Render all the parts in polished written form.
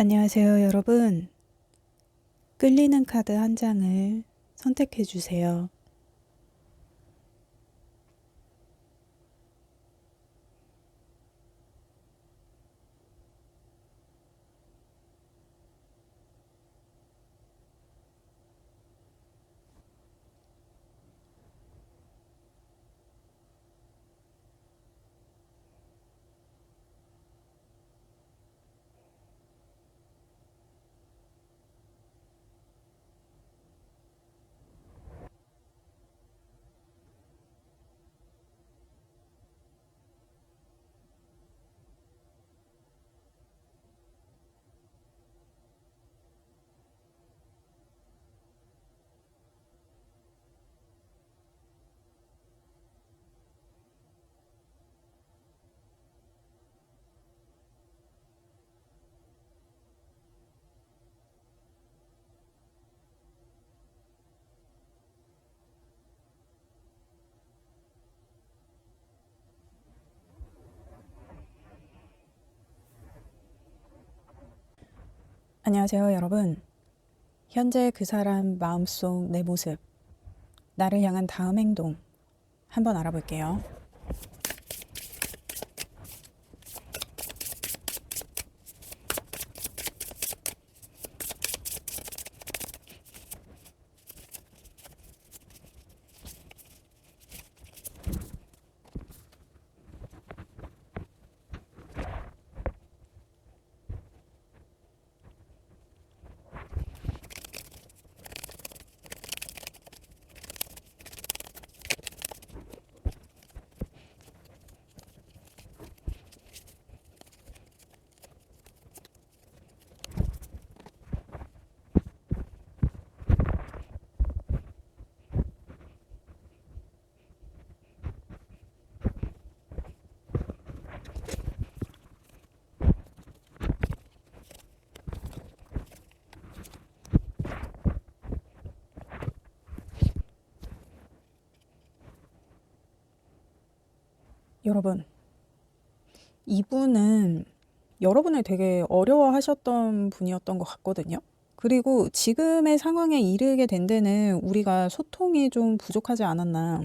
안녕하세요, 여러분. 끌리는 카드 한 장을 선택해 주세요. 안녕하세요, 여러분. 현재 그 사람 마음속 내 모습, 나를 향한 다음 행동 한번 알아볼게요. 여러분, 이분은 여러분을 되게 어려워하셨던 분이었던 것 같거든요. 그리고 지금의 상황에 이르게 된 데는 우리가 소통이 좀 부족하지 않았나.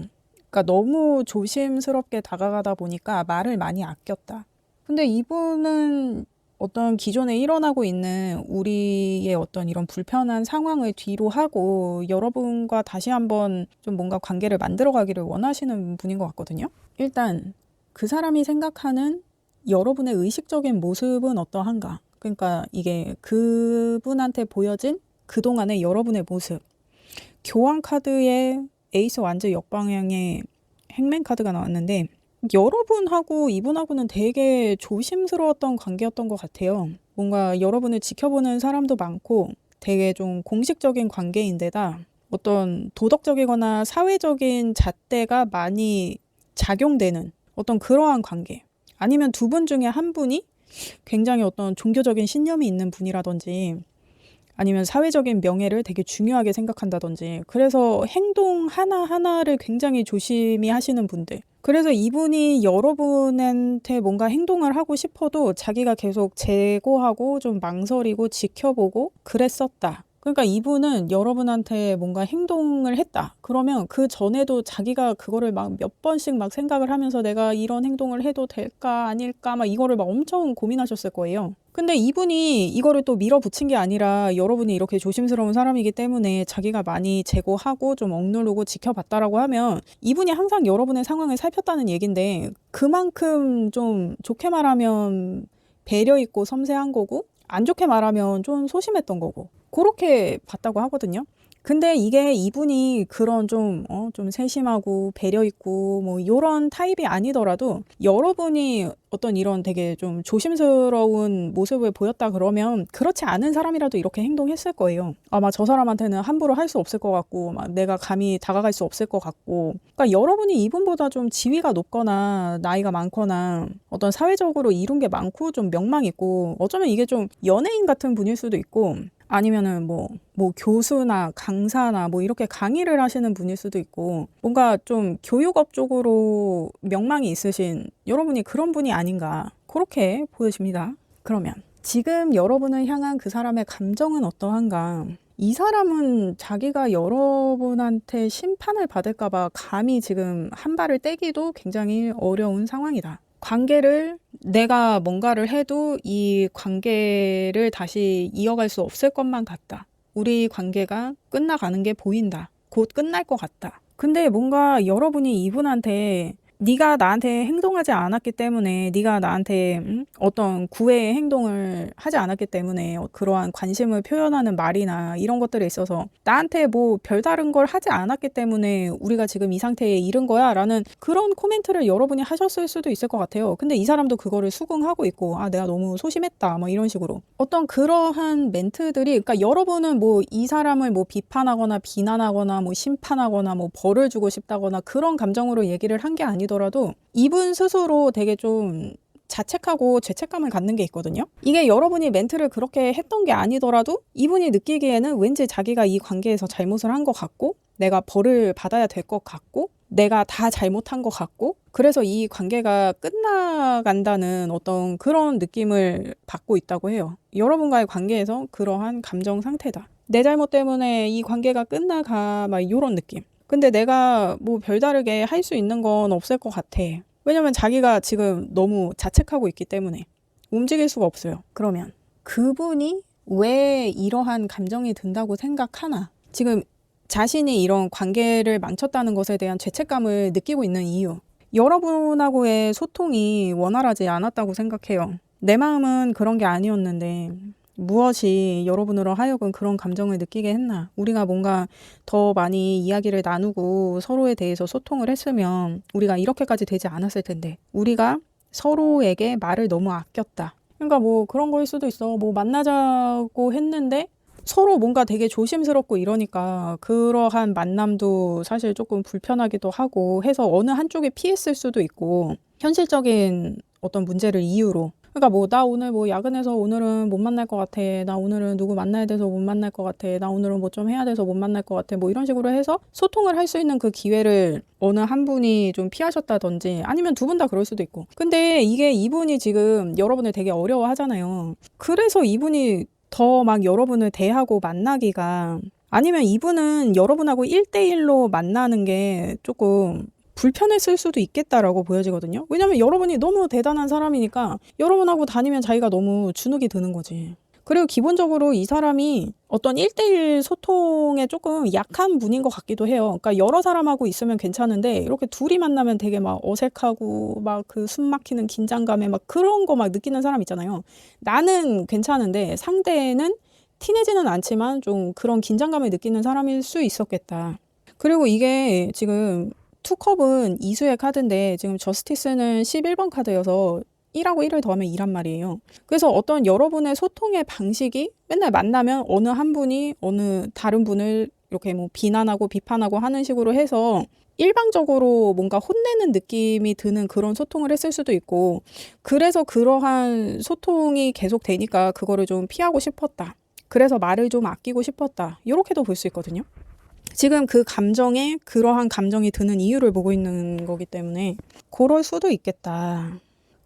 그러니까 너무 조심스럽게 다가가다 보니까 말을 많이 아꼈다. 근데 이분은 어떤 기존에 일어나고 있는 우리의 어떤 이런 불편한 상황을 뒤로 하고 여러분과 다시 한번 좀 뭔가 관계를 만들어 가기를 원하시는 분인 것 같거든요. 일단 그 사람이 생각하는 여러분의 의식적인 모습은 어떠한가? 그러니까 이게 그분한테 보여진 그동안의 여러분의 모습. 교환 카드에 에이스 완전 역방향의 행맨 카드가 나왔는데 여러분하고 이분하고는 되게 조심스러웠던 관계였던 것 같아요. 뭔가 여러분을 지켜보는 사람도 많고 되게 좀 공식적인 관계인데다 어떤 도덕적이거나 사회적인 잣대가 많이 작용되는 어떤 그러한 관계. 아니면 두 분 중에 한 분이 굉장히 어떤 종교적인 신념이 있는 분이라든지 아니면 사회적인 명예를 되게 중요하게 생각한다든지 그래서 행동 하나하나를 굉장히 조심히 하시는 분들. 그래서 이분이 여러분한테 뭔가 행동을 하고 싶어도 자기가 계속 재고하고 좀 망설이고 지켜보고 그랬었다. 그러니까 이분은 여러분한테 뭔가 행동을 했다. 그러면 그 전에도 자기가 그거를 막 몇 번씩 막 생각을 하면서 내가 이런 행동을 해도 될까 아닐까 막 이거를 막 엄청 고민하셨을 거예요. 근데 이분이 이거를 또 밀어붙인 게 아니라 여러분이 이렇게 조심스러운 사람이기 때문에 자기가 많이 재고하고 좀 억누르고 지켜봤다라고 하면 이분이 항상 여러분의 상황을 살폈다는 얘긴데 그만큼 좀 좋게 말하면 배려 있고 섬세한 거고 안 좋게 말하면 좀 소심했던 거고 그렇게 봤다고 하거든요. 근데 이게 이분이 그런 좀 세심하고 배려 있고 뭐 요런 타입이 아니더라도 여러분이 어떤 이런 되게 좀 조심스러운 모습을 보였다 그러면 그렇지 않은 사람이라도 이렇게 행동했을 거예요. 아마 저 사람한테는 함부로 할 수 없을 것 같고 막 내가 감히 다가갈 수 없을 것 같고 그러니까 여러분이 이분보다 좀 지위가 높거나 나이가 많거나 어떤 사회적으로 이룬 게 많고 좀 명망 있고 어쩌면 이게 좀 연예인 같은 분일 수도 있고 아니면은 뭐 교수나 강사나 뭐 이렇게 강의를 하시는 분일 수도 있고 뭔가 좀 교육업 쪽으로 명망이 있으신 여러분이 그런 분이 아닌가 그렇게 보여집니다. 그러면 지금 여러분을 향한 그 사람의 감정은 어떠한가? 이 사람은 자기가 여러분한테 심판을 받을까봐 감히 지금 한 발을 떼기도 굉장히 어려운 상황이다. 관계를 내가 뭔가를 해도 이 관계를 다시 이어갈 수 없을 것만 같다. 우리 관계가 끝나가는 게 보인다. 곧 끝날 것 같다. 근데 뭔가 여러분이 이분한테 네가 나한테 행동하지 않았기 때문에 네가 나한테 어떤 구애의 행동을 하지 않았기 때문에 그러한 관심을 표현하는 말이나 이런 것들에 있어서 나한테 뭐 별다른 걸 하지 않았기 때문에 우리가 지금 이 상태에 이른 거야 라는 그런 코멘트를 여러분이 하셨을 수도 있을 것 같아요. 근데 이 사람도 그거를 수긍하고 있고 아 내가 너무 소심했다 뭐 이런 식으로 어떤 그러한 멘트들이 그러니까 여러분은 뭐 이 사람을 뭐 비판하거나 비난하거나 뭐 심판하거나 뭐 벌을 주고 싶다거나 그런 감정으로 얘기를 한 게 아니더라도 이분 스스로 되게 좀 자책하고 죄책감을 갖는 게 있거든요. 이게 여러분이 멘트를 그렇게 했던 게 아니더라도 이분이 느끼기에는 왠지 자기가 이 관계에서 잘못을 한 것 같고 내가 벌을 받아야 될 것 같고 내가 다 잘못한 것 같고 그래서 이 관계가 끝나간다는 어떤 그런 느낌을 받고 있다고 해요. 여러분과의 관계에서 그러한 감정 상태다. 내 잘못 때문에 이 관계가 끝나가 막 이런 느낌. 근데 내가 뭐 별다르게 할 수 있는 건 없을 것 같아. 왜냐면 자기가 지금 너무 자책하고 있기 때문에 움직일 수가 없어요. 그러면 그분이 왜 이러한 감정이 든다고 생각하나? 지금 자신이 이런 관계를 망쳤다는 것에 대한 죄책감을 느끼고 있는 이유. 여러분하고의 소통이 원활하지 않았다고 생각해요. 내 마음은 그런 게 아니었는데 무엇이 여러분으로 하여금 그런 감정을 느끼게 했나? 우리가 뭔가 더 많이 이야기를 나누고 서로에 대해서 소통을 했으면 우리가 이렇게까지 되지 않았을 텐데 우리가 서로에게 말을 너무 아꼈다. 그러니까 뭐 그런 거일 수도 있어. 뭐 만나자고 했는데 서로 뭔가 되게 조심스럽고 이러니까 그러한 만남도 사실 조금 불편하기도 하고 해서 어느 한쪽에 피했을 수도 있고 현실적인 어떤 문제를 이유로 그러니까 뭐 나 오늘 뭐 야근해서 오늘은 못 만날 것 같아. 나 오늘은 누구 만나야 돼서 못 만날 것 같아. 나 오늘은 뭐 좀 해야 돼서 못 만날 것 같아. 뭐 이런 식으로 해서 소통을 할 수 있는 그 기회를 어느 한 분이 좀 피하셨다든지 아니면 두 분 다 그럴 수도 있고. 근데 이게 이분이 지금 여러분을 되게 어려워하잖아요. 그래서 이분이 더 막 여러분을 대하고 만나기가 아니면 이분은 여러분하고 1대1로 만나는 게 조금 불편했을 수도 있겠다라고 보여지거든요. 왜냐면 여러분이 너무 대단한 사람이니까 여러분하고 다니면 자기가 너무 주눅이 드는 거지. 그리고 기본적으로 이 사람이 어떤 1대1 소통에 조금 약한 분인 것 같기도 해요. 그러니까 여러 사람하고 있으면 괜찮은데 이렇게 둘이 만나면 되게 막 어색하고 막 그 숨 막히는 긴장감에 막 그런 거 막 느끼는 사람 있잖아요. 나는 괜찮은데 상대는 티내지는 않지만 좀 그런 긴장감을 느끼는 사람일 수 있었겠다. 그리고 이게 지금 투컵은 이수의 카드인데 지금 저스티스는 11번 카드여서 1하고 1을 더하면 2란 말이에요. 그래서 어떤 여러분의 소통의 방식이 맨날 만나면 어느 한 분이 어느 다른 분을 이렇게 뭐 비난하고 비판하고 하는 식으로 해서 일방적으로 뭔가 혼내는 느낌이 드는 그런 소통을 했을 수도 있고 그래서 그러한 소통이 계속 되니까 그거를 좀 피하고 싶었다. 그래서 말을 좀 아끼고 싶었다. 이렇게도 볼 수 있거든요. 지금 그 감정에 그러한 감정이 드는 이유를 보고 있는 거기 때문에 그럴 수도 있겠다.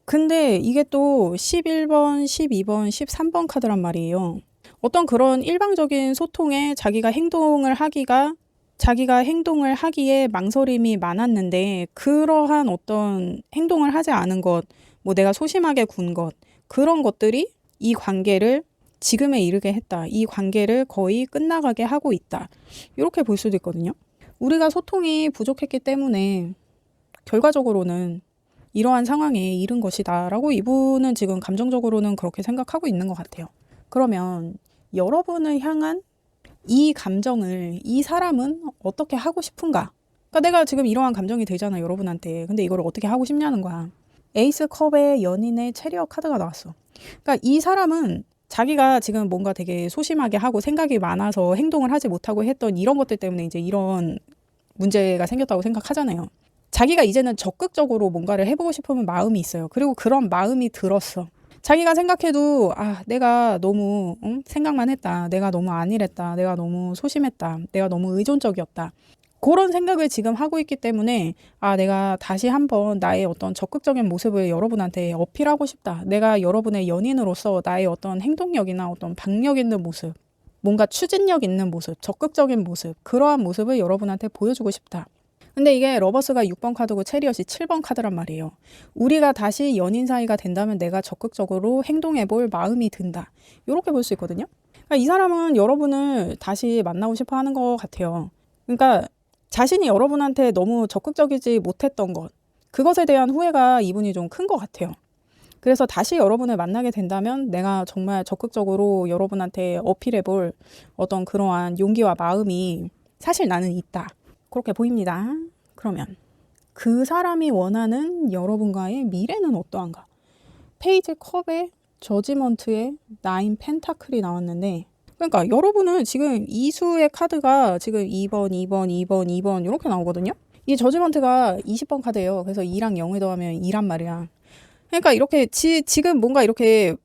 근데 이게 또 11번, 12번, 13번 카드란 말이에요. 어떤 그런 일방적인 소통에 자기가 행동을 하기에 망설임이 많았는데 그러한 어떤 행동을 하지 않은 것, 뭐 내가 소심하게 군 것, 그런 것들이 이 관계를 지금에 이르게 했다. 이 관계를 거의 끝나가게 하고 있다. 이렇게 볼 수도 있거든요. 우리가 소통이 부족했기 때문에 결과적으로는 이러한 상황에 이른 것이다 라고 이분은 지금 감정적으로는 그렇게 생각하고 있는 것 같아요. 그러면 여러분을 향한 이 감정을 이 사람은 어떻게 하고 싶은가? 그러니까 내가 지금 이러한 감정이 들잖아 여러분한테. 근데 이걸 어떻게 하고 싶냐는 거야. 에이스 컵의 연인의 체리어 카드가 나왔어. 그러니까 이 사람은 자기가 지금 뭔가 되게 소심하게 하고 생각이 많아서 행동을 하지 못하고 했던 이런 것들 때문에 이제 이런 문제가 생겼다고 생각하잖아요. 자기가 이제는 적극적으로 뭔가를 해보고 싶은 마음이 있어요. 그리고 그런 마음이 들었어. 자기가 생각해도 내가 너무 생각만 했다. 내가 너무 안일했다. 내가 너무 소심했다. 내가 너무 의존적이었다. 그런 생각을 지금 하고 있기 때문에 내가 다시 한번 나의 어떤 적극적인 모습을 여러분한테 어필하고 싶다. 내가 여러분의 연인으로서 나의 어떤 행동력이나 어떤 박력 있는 모습, 뭔가 추진력 있는 모습, 적극적인 모습, 그러한 모습을 여러분한테 보여주고 싶다. 근데 이게 러버스가 6번 카드고 체리엇이 7번 카드란 말이에요. 우리가 다시 연인 사이가 된다면 내가 적극적으로 행동해 볼 마음이 든다. 이렇게 볼 수 있거든요. 그러니까 이 사람은 여러분을 다시 만나고 싶어 하는 것 같아요. 그러니까 자신이 여러분한테 너무 적극적이지 못했던 것, 그것에 대한 후회가 이분이 좀 큰 것 같아요. 그래서 다시 여러분을 만나게 된다면 내가 정말 적극적으로 여러분한테 어필해 볼 어떤 그러한 용기와 마음이 사실 나는 있다. 그렇게 보입니다. 그러면 그 사람이 원하는 여러분과의 미래는 어떠한가? 페이지 컵에 저지먼트에 9 펜타클이 나왔는데, 그러니까 여러분은 지금 이수의 카드가 지금 2번, 2번, 2번, 2번 이렇게 나오거든요. 이 저지먼트가 20번 카드예요. 그래서 2랑 0을 더하면 2란 말이야. 그러니까 이렇게 지금 뭔가 이렇게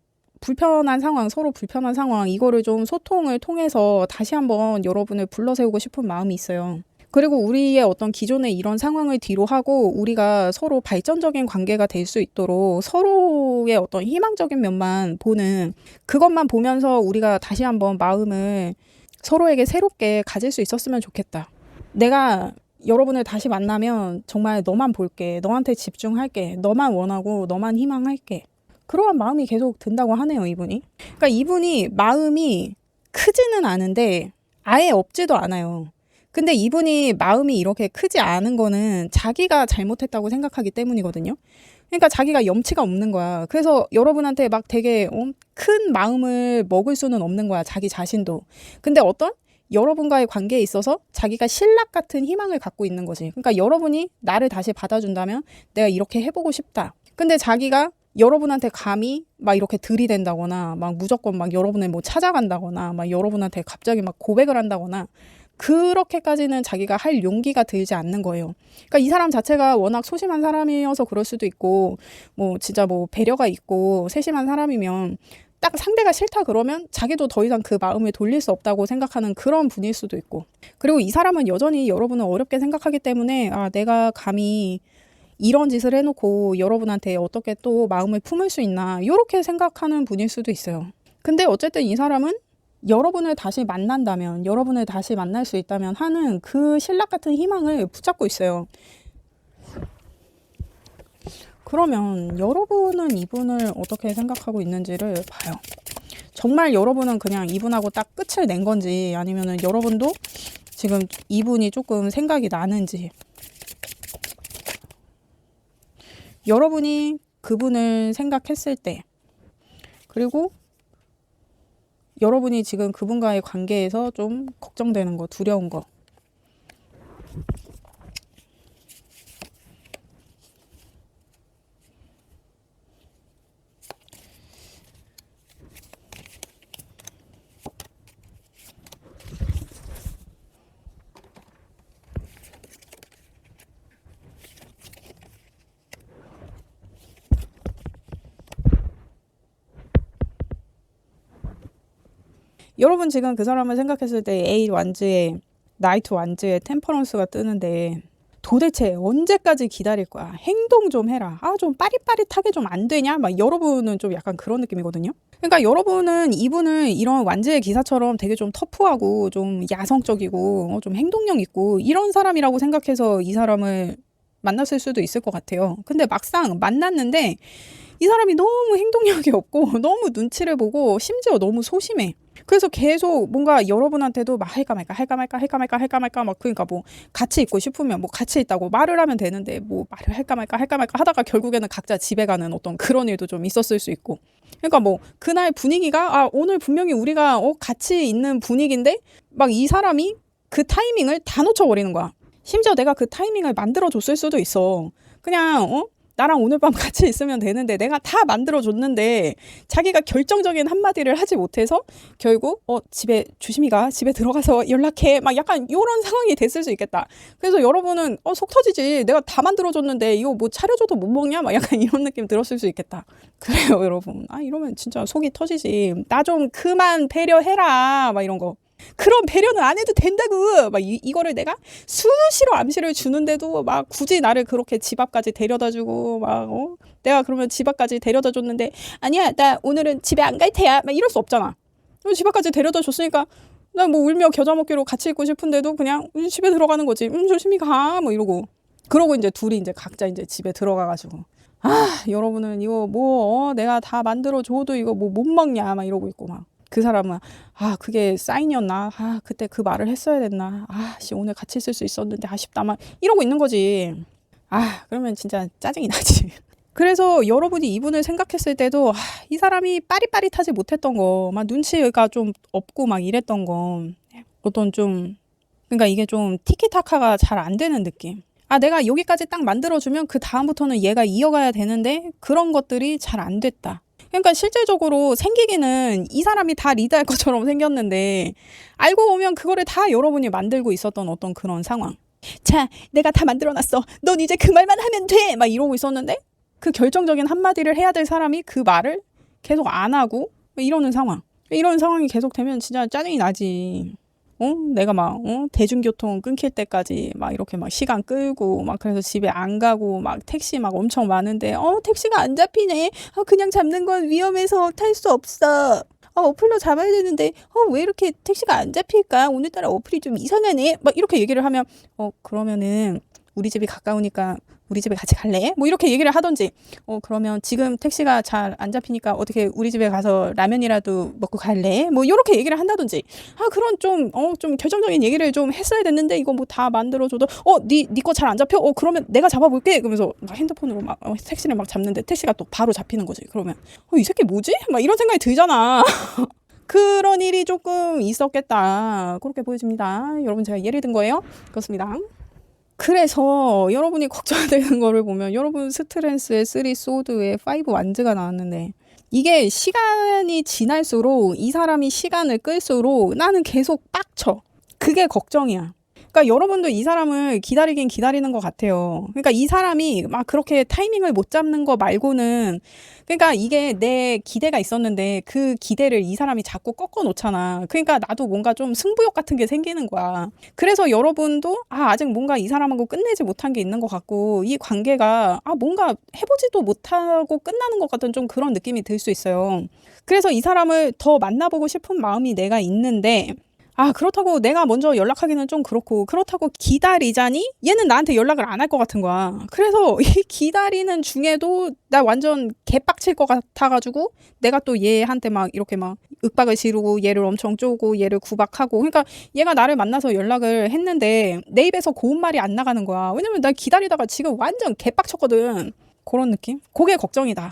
불편한 상황, 서로 불편한 상황, 이거를 좀 소통을 통해서 다시 한번 여러분을 불러세우고 싶은 마음이 있어요. 그리고 우리의 어떤 기존의 이런 상황을 뒤로 하고 우리가 서로 발전적인 관계가 될 수 있도록 서로의 어떤 희망적인 면만 보는, 그것만 보면서 우리가 다시 한번 마음을 서로에게 새롭게 가질 수 있었으면 좋겠다. 내가 여러분을 다시 만나면 정말 너만 볼게, 너한테 집중할게, 너만 원하고 너만 희망할게. 그러한 마음이 계속 든다고 하네요, 이분이. 그러니까 이분이 마음이 크지는 않은데 아예 없지도 않아요. 근데 이분이 마음이 이렇게 크지 않은 거는 자기가 잘못했다고 생각하기 때문이거든요. 그러니까 자기가 염치가 없는 거야. 그래서 여러분한테 막 되게 큰 마음을 먹을 수는 없는 거야, 자기 자신도. 근데 어떤 여러분과의 관계에 있어서 자기가 신락 같은 희망을 갖고 있는 거지. 그러니까 여러분이 나를 다시 받아준다면 내가 이렇게 해보고 싶다. 근데 자기가 여러분한테 감히 막 이렇게 들이댄다거나 막 무조건 막 여러분을 뭐 찾아간다거나 막 여러분한테 갑자기 막 고백을 한다거나 그렇게까지는 자기가 할 용기가 들지 않는 거예요. 그러니까 이 사람 자체가 워낙 소심한 사람이어서 그럴 수도 있고, 뭐 진짜 뭐 배려가 있고 세심한 사람이면 딱 상대가 싫다 그러면 자기도 더 이상 그 마음을 돌릴 수 없다고 생각하는 그런 분일 수도 있고, 그리고 이 사람은 여전히 여러분을 어렵게 생각하기 때문에 내가 감히 이런 짓을 해놓고 여러분한테 어떻게 또 마음을 품을 수 있나 이렇게 생각하는 분일 수도 있어요. 근데 어쨌든 이 사람은 여러분을 다시 만난다면, 여러분을 다시 만날 수 있다면 하는 그 신락 같은 희망을 붙잡고 있어요. 그러면 여러분은 이분을 어떻게 생각하고 있는지를 봐요. 정말 여러분은 그냥 이분하고 딱 끝을 낸 건지, 아니면은 여러분도 지금 이분이 조금 생각이 나는지. 여러분이 그분을 생각했을 때, 그리고 여러분이 지금 그분과의 관계에서 좀 걱정되는 거, 두려운 거. 여러분 지금 그 사람을 생각했을 때 에잇 완즈에, 나이트 완즈에 템퍼런스가 뜨는데 도대체 언제까지 기다릴 거야? 행동 좀 해라. 좀 빠릿빠릿하게 좀 안 되냐? 막 여러분은 좀 약간 그런 느낌이거든요. 그러니까 여러분은 이분을 이런 완즈의 기사처럼 되게 좀 터프하고 좀 야성적이고 좀 행동력 있고 이런 사람이라고 생각해서 이 사람을 만났을 수도 있을 것 같아요. 근데 막상 만났는데 이 사람이 너무 행동력이 없고 너무 눈치를 보고 심지어 너무 소심해. 그래서 계속 뭔가 여러분한테도 막 할까 말까 막, 그러니까 뭐 같이 있고 싶으면 뭐 같이 있다고 말을 하면 되는데 뭐 말을 할까 말까 하다가 결국에는 각자 집에 가는 어떤 그런 일도 좀 있었을 수 있고. 그러니까 뭐 그날 분위기가 오늘 분명히 우리가 같이 있는 분위기인데 막 이 사람이 그 타이밍을 다 놓쳐버리는 거야. 심지어 내가 그 타이밍을 만들어줬을 수도 있어. 그냥 나랑 오늘 밤 같이 있으면 되는데 내가 다 만들어줬는데 자기가 결정적인 한마디를 하지 못해서 결국 집에 조심히 가, 집에 들어가서 연락해, 막 약간 이런 상황이 됐을 수 있겠다. 그래서 여러분은 속 터지지, 내가 다 만들어줬는데 이거 뭐 차려줘도 못 먹냐, 막 약간 이런 느낌 들었을 수 있겠다. 그래요 여러분. 이러면 진짜 속이 터지지. 나 좀 그만 배려해라 막 이런 거. 그런 배려는 안 해도 된다고. 막 이거를 내가 수시로 암시를 주는데도 막 굳이 나를 그렇게 집 앞까지 데려다 주고 막 내가 그러면 집 앞까지 데려다 줬는데 아니야 나 오늘은 집에 안 갈 테야 막 이럴 수 없잖아. 집 앞까지 데려다 줬으니까 나 뭐 울며 겨자 먹기로 같이 있고 싶은데도 그냥 집에 들어가는 거지. 조심히 가 뭐 이러고. 그러고 이제 둘이 이제 각자 이제 집에 들어가가지고 여러분은 이거 뭐 내가 다 만들어 줘도 이거 뭐 못 먹냐 막 이러고 있고 막. 그 사람은 그게 사인이었나? 그때 그 말을 했어야 됐나? 오늘 같이 있을 수 있었는데 아쉽다 막 이러고 있는 거지. 그러면 진짜 짜증이 나지. 그래서 여러분이 이분을 생각했을 때도 이 사람이 빠릿빠릿하지 못했던 거, 막 눈치가 좀 없고 막 이랬던 거, 어떤 좀 그러니까 이게 좀 티키타카가 잘 안 되는 느낌. 내가 여기까지 딱 만들어주면 그 다음부터는 얘가 이어가야 되는데 그런 것들이 잘 안 됐다. 그러니까 실질적으로 생기기는 이 사람이 다 리드할 것처럼 생겼는데 알고 보면 그거를 다 여러분이 만들고 있었던 어떤 그런 상황. 자, 내가 다 만들어놨어. 넌 이제 그 말만 하면 돼. 막 이러고 있었는데 그 결정적인 한마디를 해야 될 사람이 그 말을 계속 안 하고 이러는 상황. 이런 상황이 계속되면 진짜 짜증이 나지. 내가 막 대중교통 끊길 때까지 막 이렇게 막 시간 끌고 막 그래서 집에 안 가고 막 택시 막 엄청 많은데 택시가 안 잡히네. 그냥 잡는 건 위험해서 탈 수 없어. 어플로 잡아야 되는데 왜 이렇게 택시가 안 잡힐까? 오늘따라 어플이 좀 이상하네. 막 이렇게 얘기를 하면 그러면은 우리 집이 가까우니까 우리 집에 같이 갈래? 뭐 이렇게 얘기를 하던지 그러면 지금 택시가 잘 안 잡히니까 어떻게 우리 집에 가서 라면이라도 먹고 갈래? 뭐 이렇게 얘기를 한다든지 그런 좀 결정적인 얘기를 좀 했어야 됐는데 이거 뭐 다 만들어줘도 네 거 잘 안 잡혀? 그러면 내가 잡아볼게. 그러면서 막 핸드폰으로 막 택시를 막 잡는데 택시가 또 바로 잡히는 거지. 그러면 이 새끼 뭐지? 막 이런 생각이 들잖아. 그런 일이 조금 있었겠다. 그렇게 보여집니다. 여러분 제가 예를 든 거예요. 그렇습니다. 그래서 여러분이 걱정되는 거를 보면 여러분 스트랜스에 3 소드에 5 완즈가 나왔는데 이게 시간이 지날수록 이 사람이 시간을 끌수록 나는 계속 빡쳐. 그게 걱정이야. 그러니까 여러분도 이 사람을 기다리긴 기다리는 것 같아요. 그러니까 이 사람이 막 그렇게 타이밍을 못 잡는 거 말고는 그러니까 이게 내 기대가 있었는데 그 기대를 이 사람이 자꾸 꺾어 놓잖아. 그러니까 나도 뭔가 좀 승부욕 같은 게 생기는 거야. 그래서 여러분도 아직 뭔가 이 사람하고 끝내지 못한 게 있는 것 같고 이 관계가 뭔가 해보지도 못하고 끝나는 것 같은 좀 그런 느낌이 들 수 있어요. 그래서 이 사람을 더 만나보고 싶은 마음이 내가 있는데 그렇다고 내가 먼저 연락하기는 좀 그렇다고 기다리자니 얘는 나한테 연락을 안 할 것 같은 거야. 그래서 이 기다리는 중에도 나 완전 개빡칠 것 같아가지고 내가 또 얘한테 막 이렇게 막 윽박을 지르고 얘를 엄청 쪼고 얘를 구박하고 그러니까 얘가 나를 만나서 연락을 했는데 내 입에서 고운 말이 안 나가는 거야. 왜냐면 나 기다리다가 지금 완전 개빡쳤거든. 그런 느낌? 그게 걱정이다.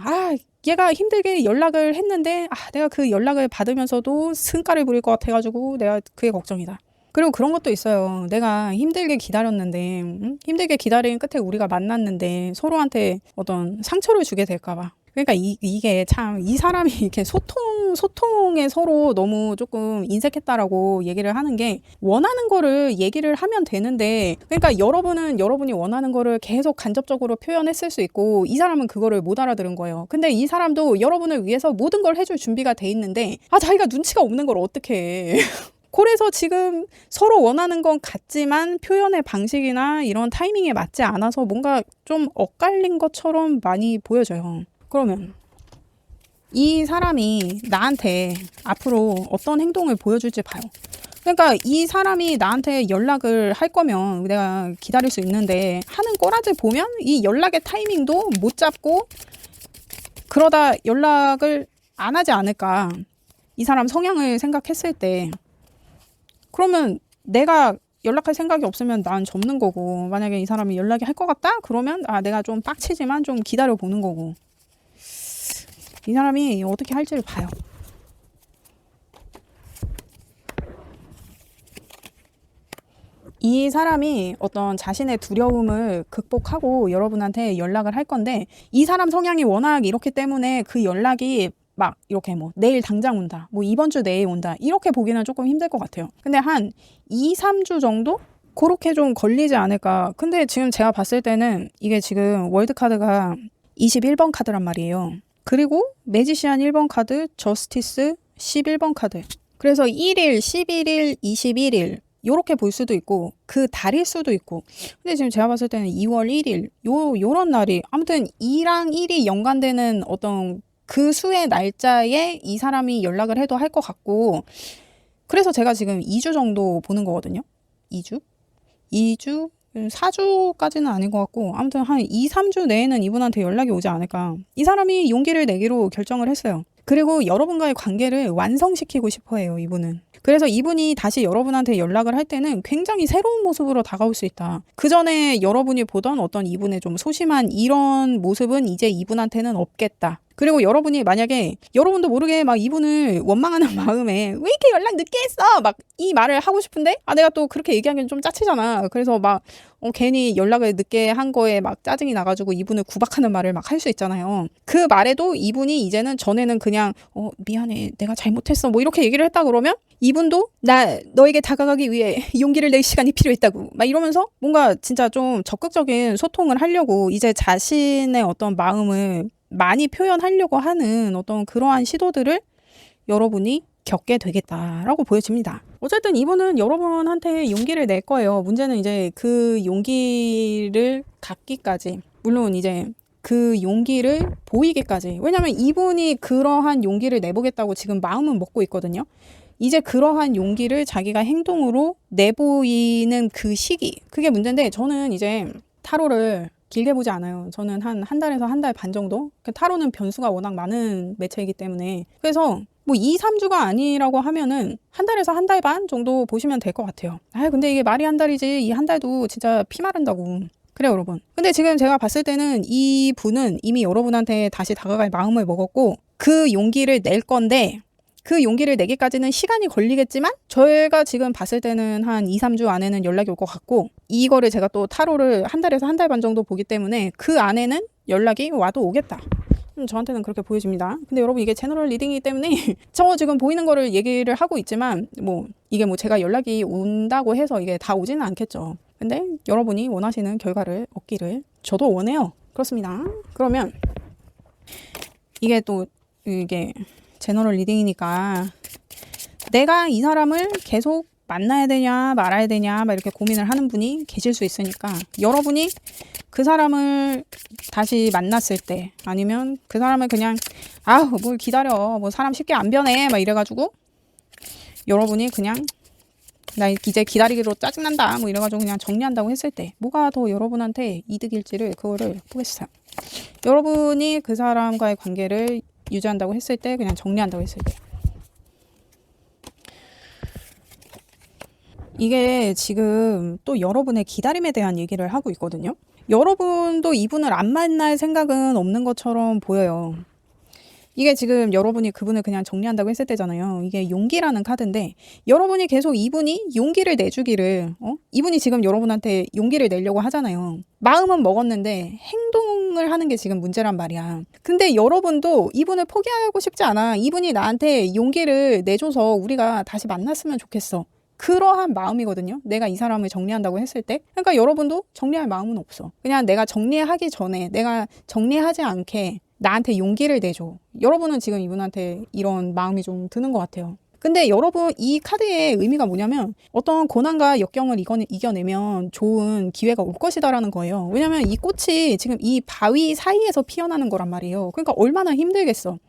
얘가 힘들게 연락을 했는데 내가 그 연락을 받으면서도 승가를 부릴 것 같아가지고 내가 그게 걱정이다. 그리고 그런 것도 있어요. 내가 힘들게 기다렸는데 힘들게 기다린 끝에 우리가 만났는데 서로한테 어떤 상처를 주게 될까 봐. 그러니까 이게 참 이 사람이 이렇게 소통에 서로 너무 조금 인색했다라고 얘기를 하는 게 원하는 거를 얘기를 하면 되는데 그러니까 여러분이 원하는 거를 계속 간접적으로 표현했을 수 있고 이 사람은 그거를 못 알아들은 거예요. 근데 이 사람도 여러분을 위해서 모든 걸 해줄 준비가 돼 있는데 자기가 눈치가 없는 걸 어떡해. 그래서 지금 서로 원하는 건 같지만 표현의 방식이나 이런 타이밍에 맞지 않아서 뭔가 좀 엇갈린 것처럼 많이 보여져요. 그러면 이 사람이 나한테 앞으로 어떤 행동을 보여줄지 봐요. 그러니까 이 사람이 나한테 연락을 할 거면 내가 기다릴 수 있는데 하는 꼬라지 보면 이 연락의 타이밍도 못 잡고 그러다 연락을 안 하지 않을까. 이 사람 성향을 생각했을 때 그러면 내가 연락할 생각이 없으면 난 접는 거고 만약에 이 사람이 연락이 할 것 같다? 그러면 내가 좀 빡치지만 좀 기다려 보는 거고 이 사람이 어떻게 할지를 봐요. 이 사람이 어떤 자신의 두려움을 극복하고 여러분한테 연락을 할 건데 이 사람 성향이 워낙 이렇기 때문에 그 연락이 막 이렇게 뭐 내일 당장 온다 뭐 이번 주 내에 온다 이렇게 보기는 조금 힘들 것 같아요. 근데 한 2-3주 정도? 그렇게 좀 걸리지 않을까. 근데 지금 제가 봤을 때는 이게 지금 월드카드가 21번 카드란 말이에요. 그리고 매지시안 1번 카드, 저스티스 11번 카드 그래서 1일, 11일, 21일 요렇게 볼 수도 있고 그 달일 수도 있고. 근데 지금 제가 봤을 때는 2월 1일 요런 날이 아무튼 2랑 1이 연관되는 어떤 그 수의 날짜에 이 사람이 연락을 해도 할 것 같고, 그래서 제가 지금 2주 정도 보는 거거든요. 2주? 2주? 4주까지는 아닌 것 같고 아무튼 한 2, 3주 내에는 이분한테 연락이 오지 않을까. 이 사람이 용기를 내기로 결정을 했어요. 그리고 여러분과의 관계를 완성시키고 싶어 해요, 이분은. 그래서 이분이 다시 여러분한테 연락을 할 때는 굉장히 새로운 모습으로 다가올 수 있다. 그 전에 여러분이 보던 어떤 이분의 좀 소심한 이런 모습은 이제 이분한테는 없겠다. 그리고 여러분이 만약에 여러분도 모르게 막 이분을 원망하는 마음에 왜 이렇게 연락 늦게 했어? 막 이 말을 하고 싶은데 내가 또 그렇게 얘기하기엔 좀 짜치잖아. 그래서 막 괜히 연락을 늦게 한 거에 막 짜증이 나가지고 이분을 구박하는 말을 막 할 수 있잖아요. 그 말에도 이분이 이제는 전에는 그냥 미안해, 내가 잘못했어, 뭐 이렇게 얘기를 했다 그러면 이분도 나 너에게 다가가기 위해 용기를 낼 시간이 필요했다고 막 이러면서 뭔가 진짜 좀 적극적인 소통을 하려고 이제 자신의 어떤 마음을 많이 표현하려고 하는 어떤 그러한 시도들을 여러분이 겪게 되겠다라고 보여집니다. 어쨌든 이분은 여러분한테 용기를 낼 거예요. 문제는 이제 그 용기를 갖기까지, 물론 이제 그 용기를 보이기까지. 왜냐면 이분이 그러한 용기를 내보겠다고 지금 마음은 먹고 있거든요. 이제 그러한 용기를 자기가 행동으로 내보이는 그 시기, 그게 문제인데, 저는 이제 타로를 길게 보지 않아요. 저는 한 달에서 한 달 반 정도? 타로는 변수가 워낙 많은 매체이기 때문에. 그래서 뭐 2, 3주가 아니라고 하면은 한 달에서 한 달 반 정도 보시면 될 것 같아요. 근데 이게 말이 한 달이지 이 한 달도 진짜 피 마른다고. 그래요, 여러분. 근데 지금 제가 봤을 때는 이 분은 이미 여러분한테 다시 다가갈 마음을 먹었고 그 용기를 낼 건데, 그 용기를 내기까지는 시간이 걸리겠지만 저희가 지금 봤을 때는 한 2, 3주 안에는 연락이 올 것 같고, 이거를 제가 또 타로를 한 달에서 한 달 반 정도 보기 때문에 그 안에는 연락이 와도 오겠다. 저한테는 그렇게 보여집니다. 근데 여러분, 이게 제너럴 리딩이기 때문에 저 지금 보이는 거를 얘기를 하고 있지만 뭐 이게 뭐 제가 연락이 온다고 해서 이게 다 오지는 않겠죠. 근데 여러분이 원하시는 결과를 얻기를 저도 원해요. 그렇습니다. 그러면 이게 또 이게 제너럴 리딩이니까 내가 이 사람을 계속 만나야 되냐 말아야 되냐 막 이렇게 고민을 하는 분이 계실 수 있으니까, 여러분이 그 사람을 다시 만났을 때, 아니면 그 사람을 그냥 뭘 기다려, 뭐 사람 쉽게 안 변해 막 이래가지고 여러분이 그냥 나 이제 기다리기로 짜증난다 뭐 이래가지고 그냥 정리한다고 했을 때 뭐가 더 여러분한테 이득일지를 그거를 보겠어요. 여러분이 그 사람과의 관계를 유지한다고 했을 때, 그냥 정리한다고 했을 때, 이게 지금 또 여러분의 기다림에 대한 얘기를 하고 있거든요. 여러분도 이분을 안 만날 생각은 없는 것처럼 보여요. 이게 지금 여러분이 그분을 그냥 정리한다고 했을 때잖아요. 이게 용기라는 카드인데, 여러분이 계속 이분이 용기를 내주기를, 이분이 지금 여러분한테 용기를 내려고 하잖아요. 마음은 먹었는데 행동을 하는 게 지금 문제란 말이야. 근데 여러분도 이분을 포기하고 싶지 않아. 이분이 나한테 용기를 내줘서 우리가 다시 만났으면 좋겠어. 그러한 마음이거든요. 내가 이 사람을 정리한다고 했을 때. 그러니까 여러분도 정리할 마음은 없어. 그냥 내가 정리하기 전에, 내가 정리하지 않게 나한테 용기를 내줘. 여러분은 지금 이분한테 이런 마음이 좀 드는 것 같아요. 근데 여러분, 이 카드의 의미가 뭐냐면 어떤 고난과 역경을 이겨내면 좋은 기회가 올 것이다라는 거예요. 왜냐면 이 꽃이 지금 이 바위 사이에서 피어나는 거란 말이에요. 그러니까 얼마나 힘들겠어.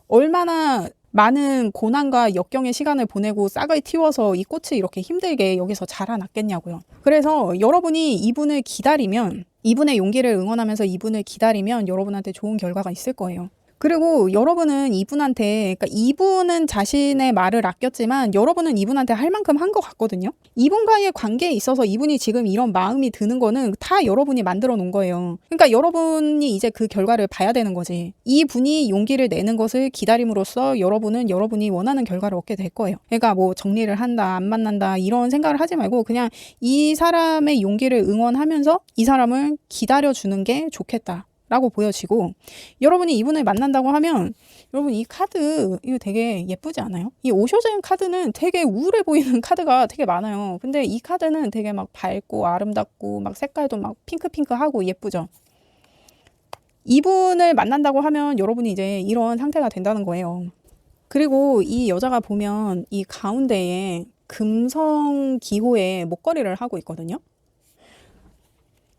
얼마나 많은 고난과 역경의 시간을 보내고 싹을 틔워서 이 꽃이 이렇게 힘들게 여기서 자라났겠냐고요. 그래서 여러분이 이분을 기다리면, 이분의 용기를 응원하면서 이분을 기다리면 여러분한테 좋은 결과가 있을 거예요. 그리고 여러분은 이분한테, 그러니까 이분은 자신의 말을 아꼈지만 여러분은 이분한테 할 만큼 한 것 같거든요. 이분과의 관계에 있어서 이분이 지금 이런 마음이 드는 거는 다 여러분이 만들어 놓은 거예요. 그러니까 여러분이 이제 그 결과를 봐야 되는 거지. 이분이 용기를 내는 것을 기다림으로써 여러분은 여러분이 원하는 결과를 얻게 될 거예요. 그러니까 뭐 정리를 한다, 안 만난다 이런 생각을 하지 말고 그냥 이 사람의 용기를 응원하면서 이 사람을 기다려주는 게 좋겠다 라고 보여지고, 여러분이 이분을 만난다고 하면, 여러분 이 카드 이거 되게 예쁘지 않아요? 이 오쇼젠 카드는 되게 우울해 보이는 카드가 되게 많아요. 근데 이 카드는 되게 막 밝고 아름답고 막 색깔도 막 핑크핑크하고 예쁘죠. 이분을 만난다고 하면 여러분이 이제 이런 상태가 된다는 거예요. 그리고 이 여자가 보면 이 가운데에 금성 기호의 목걸이를 하고 있거든요.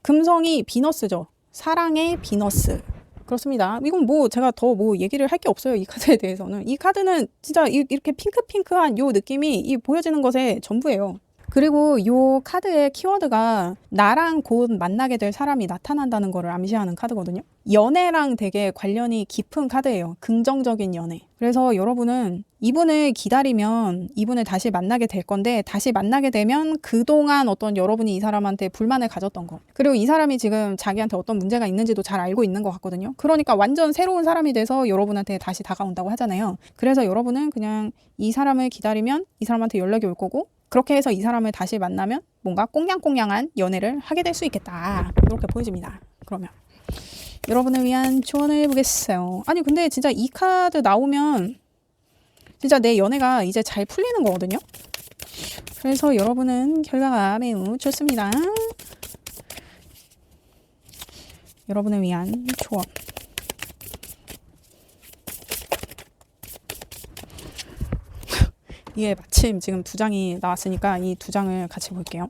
금성이 비너스죠. 사랑의 비너스. 그렇습니다. 이건 뭐 제가 더 뭐 얘기를 할 게 없어요. 이 카드에 대해서는. 이 카드는 진짜 이렇게 핑크핑크한 요 느낌이 이 보여지는 것에 전부예요. 그리고 요 카드의 키워드가 나랑 곧 만나게 될 사람이 나타난다는 거를 암시하는 카드거든요. 연애랑 되게 관련이 깊은 카드예요. 긍정적인 연애. 그래서 여러분은 이분을 기다리면 이분을 다시 만나게 될 건데, 다시 만나게 되면 그동안 어떤 여러분이 이 사람한테 불만을 가졌던 거, 그리고 이 사람이 지금 자기한테 어떤 문제가 있는지도 잘 알고 있는 것 같거든요. 그러니까 완전 새로운 사람이 돼서 여러분한테 다시 다가온다고 하잖아요. 그래서 여러분은 그냥 이 사람을 기다리면 이 사람한테 연락이 올 거고, 그렇게 해서 이 사람을 다시 만나면 뭔가 꽁냥꽁냥한 연애를 하게 될 수 있겠다. 이렇게 보여집니다. 그러면 여러분을 위한 조언을 보겠어요. 아니 근데 진짜 이 카드 나오면 진짜 내 연애가 이제 잘 풀리는 거거든요. 그래서 여러분은 결과가 매우 좋습니다. 여러분을 위한 조언. 이게 마침 지금 두 장이 나왔으니까 이 두 장을 같이 볼게요.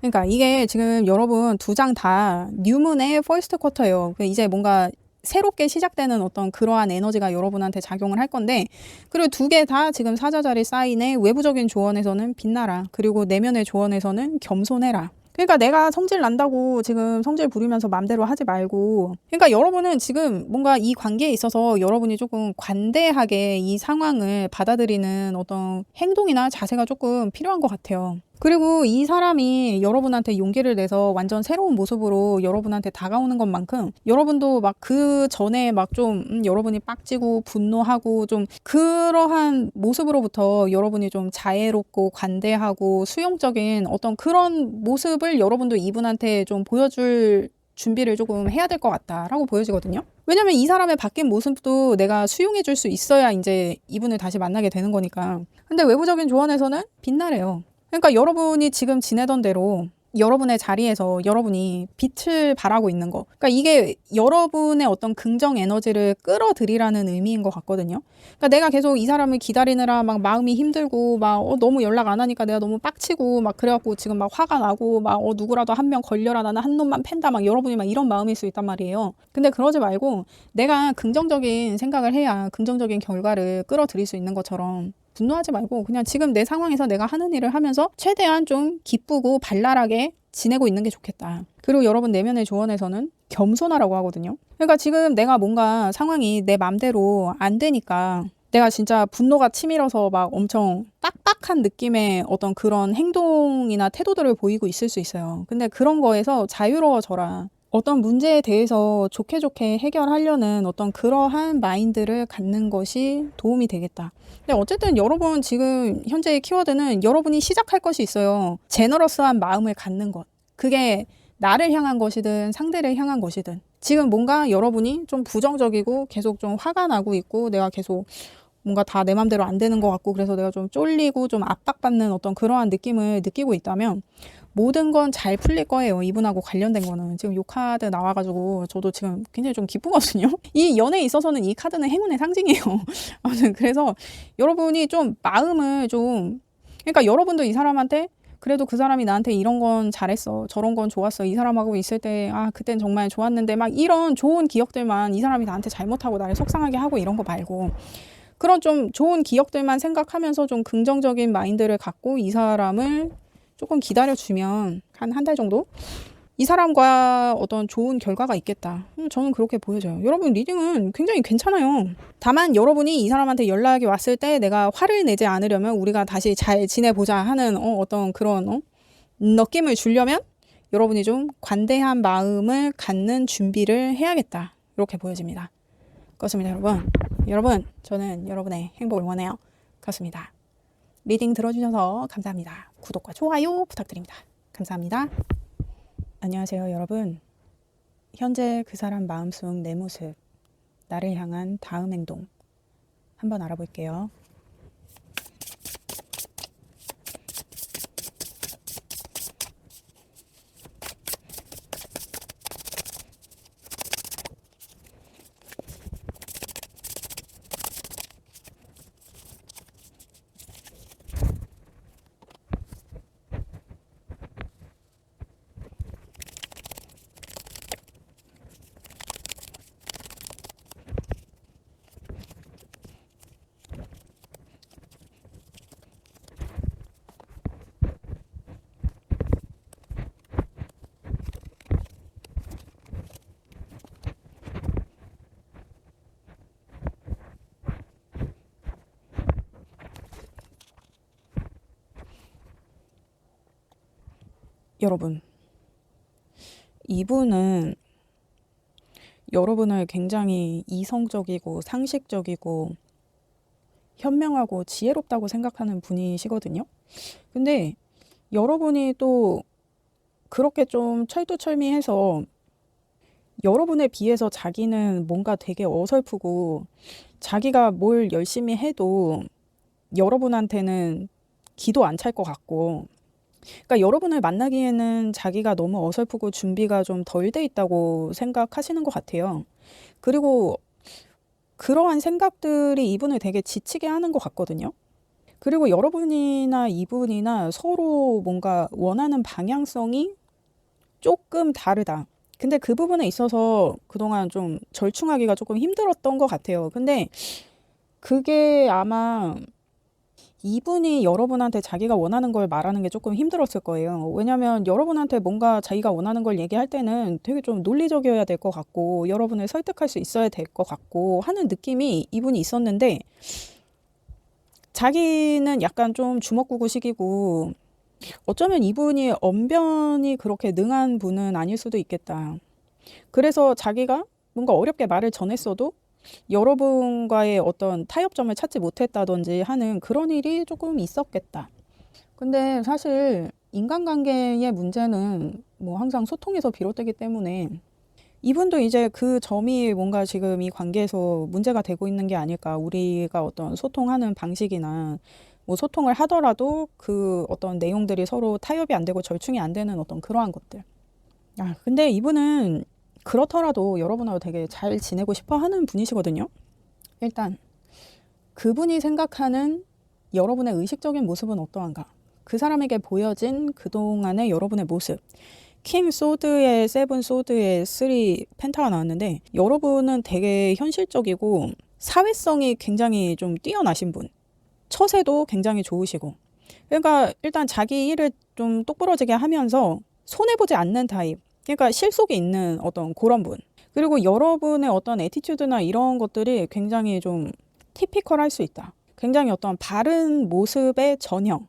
그러니까 이게 지금 여러분 두 장 다 뉴문의 퍼스트 쿼터예요. 이제 뭔가 새롭게 시작되는 어떤 그러한 에너지가 여러분한테 작용을 할 건데, 그리고 두 개 다 지금 사자자리 사인의 외부적인 조언에서는 빛나라, 그리고 내면의 조언에서는 겸손해라. 그러니까 내가 성질 난다고 지금 성질 부리면서 맘대로 하지 말고, 그러니까 여러분은 지금 뭔가 이 관계에 있어서 여러분이 조금 관대하게 이 상황을 받아들이는 어떤 행동이나 자세가 조금 필요한 것 같아요. 그리고 이 사람이 여러분한테 용기를 내서 완전 새로운 모습으로 여러분한테 다가오는 것만큼 여러분도 막 그 전에 막 좀 여러분이 빡치고 분노하고 좀 그러한 모습으로부터 여러분이 좀 자애롭고 관대하고 수용적인 어떤 그런 모습을 여러분도 이분한테 좀 보여줄 준비를 조금 해야 될 것 같다라고 보여지거든요. 왜냐면 이 사람의 바뀐 모습도 내가 수용해 줄 수 있어야 이제 이분을 다시 만나게 되는 거니까. 근데 외부적인 조언에서는 빛나래요. 그러니까 여러분이 지금 지내던 대로 여러분의 자리에서 여러분이 빛을 발하고 있는 거. 그러니까 이게 여러분의 어떤 긍정 에너지를 끌어들이라는 의미인 것 같거든요. 그러니까 내가 계속 이 사람을 기다리느라 막 마음이 힘들고 막 너무 연락 안 하니까 내가 너무 빡치고 막 그래갖고 지금 막 화가 나고 막 누구라도 한 명 걸려라, 나는 한 놈만 팬다, 막 여러분이 막 이런 마음일 수 있단 말이에요. 근데 그러지 말고 내가 긍정적인 생각을 해야 긍정적인 결과를 끌어들일 수 있는 것처럼 분노하지 말고 그냥 지금 내 상황에서 내가 하는 일을 하면서 최대한 좀 기쁘고 발랄하게 지내고 있는 게 좋겠다. 그리고 여러분 내면의 조언에서는 겸손하라고 하거든요. 그러니까 지금 내가 뭔가 상황이 내 맘대로 안 되니까 내가 진짜 분노가 치밀어서 막 엄청 빡빡한 느낌의 어떤 그런 행동이나 태도들을 보이고 있을 수 있어요. 근데 그런 거에서 자유로워져라. 어떤 문제에 대해서 좋게 좋게 해결하려는 어떤 그러한 마인드를 갖는 것이 도움이 되겠다. 근데 어쨌든 여러분 지금 현재의 키워드는 여러분이 시작할 것이 있어요. 제너러스한 마음을 갖는 것. 그게 나를 향한 것이든 상대를 향한 것이든. 지금 뭔가 여러분이 좀 부정적이고 계속 좀 화가 나고 있고 내가 계속 뭔가 다 내 맘대로 안 되는 것 같고 그래서 내가 좀 쫄리고 좀 압박받는 어떤 그러한 느낌을 느끼고 있다면 모든 건 잘 풀릴 거예요. 이분하고 관련된 거는. 지금 요 카드 나와가지고 저도 지금 굉장히 좀 기쁘거든요. 이 연애에 있어서는 이 카드는 행운의 상징이에요. 아무튼 그래서 여러분이 좀 마음을 좀, 그러니까 여러분도 이 사람한테 그래도 그 사람이 나한테 이런 건 잘했어, 저런 건 좋았어, 이 사람하고 있을 때 그땐 정말 좋았는데 막 이런 좋은 기억들만, 이 사람이 나한테 잘못하고 나를 속상하게 하고 이런 거 말고 그런 좀 좋은 기억들만 생각하면서 좀 긍정적인 마인드를 갖고 이 사람을 조금 기다려주면 한 달 정도? 이 사람과 어떤 좋은 결과가 있겠다. 저는 그렇게 보여져요. 여러분 리딩은 굉장히 괜찮아요. 다만 여러분이 이 사람한테 연락이 왔을 때 내가 화를 내지 않으려면, 우리가 다시 잘 지내보자 하는 어떤 그런 느낌을 주려면 여러분이 좀 관대한 마음을 갖는 준비를 해야겠다. 이렇게 보여집니다. 그렇습니다, 여러분. 여러분, 저는 여러분의 행복을 원해요. 그렇습니다. 리딩 들어주셔서 감사합니다. 구독과 좋아요 부탁드립니다. 감사합니다. 안녕하세요, 여러분. 현재 그 사람 마음속 내 모습, 나를 향한 다음 행동 한번 알아볼게요. 여러분, 이분은 여러분을 굉장히 이성적이고 상식적이고 현명하고 지혜롭다고 생각하는 분이시거든요. 근데 여러분이 또 그렇게 좀 철두철미해서 여러분에 비해서 자기는 뭔가 되게 어설프고 자기가 뭘 열심히 해도 여러분한테는 기도 안 찰 것 같고, 그러니까 여러분을 만나기에는 자기가 너무 어설프고 준비가 좀 덜 돼 있다고 생각하시는 것 같아요. 그리고 그러한 생각들이 이분을 되게 지치게 하는 것 같거든요. 그리고 여러분이나 이분이나 서로 뭔가 원하는 방향성이 조금 다르다. 근데 그 부분에 있어서 그동안 좀 절충하기가 조금 힘들었던 것 같아요. 근데 그게 아마 이분이 여러분한테 자기가 원하는 걸 말하는 게 조금 힘들었을 거예요. 왜냐면 여러분한테 뭔가 자기가 원하는 걸 얘기할 때는 되게 좀 논리적이어야 될 것 같고, 여러분을 설득할 수 있어야 될 것 같고 하는 느낌이 이분이 있었는데, 자기는 약간 좀 주먹구구식이고, 어쩌면 이분이 언변이 그렇게 능한 분은 아닐 수도 있겠다. 그래서 자기가 뭔가 어렵게 말을 전했어도 여러분과의 어떤 타협점을 찾지 못했다든지 하는 그런 일이 조금 있었겠다. 근데 사실 인간관계의 문제는 뭐 항상 소통에서 비롯되기 때문에 이분도 이제 그 점이 뭔가 지금 이 관계에서 문제가 되고 있는 게 아닐까. 우리가 어떤 소통하는 방식이나 뭐 소통을 하더라도 그 어떤 내용들이 서로 타협이 안 되고 절충이 안 되는 어떤 그러한 것들. 근데 이분은 그렇더라도 여러분하고 되게 잘 지내고 싶어 하는 분이시거든요. 일단 그분이 생각하는 여러분의 의식적인 모습은 어떠한가? 그 사람에게 보여진 그동안의 여러분의 모습. 킹 소드의 세븐 소드의 3 펜타가 나왔는데, 여러분은 되게 현실적이고 사회성이 굉장히 좀 뛰어나신 분. 처세도 굉장히 좋으시고. 그러니까 일단 자기 일을 좀 똑부러지게 하면서 손해보지 않는 타입. 그러니까 실속이 있는 어떤 그런 분. 그리고 여러분의 어떤 애티튜드나 이런 것들이 굉장히 좀 티피컬할 수 있다. 굉장히 어떤 바른 모습의 전형.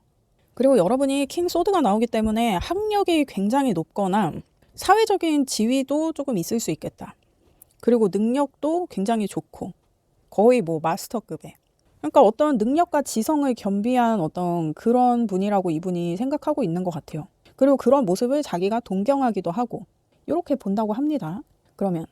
그리고 여러분이 킹 소드가 나오기 때문에 학력이 굉장히 높거나 사회적인 지위도 조금 있을 수 있겠다. 그리고 능력도 굉장히 좋고 거의 뭐 마스터급에. 그러니까 어떤 능력과 지성을 겸비한 어떤 그런 분이라고 이분이 생각하고 있는 것 같아요. 그리고 그런 모습을 자기가 동경하기도 하고 이렇게 본다고 합니다. 그러면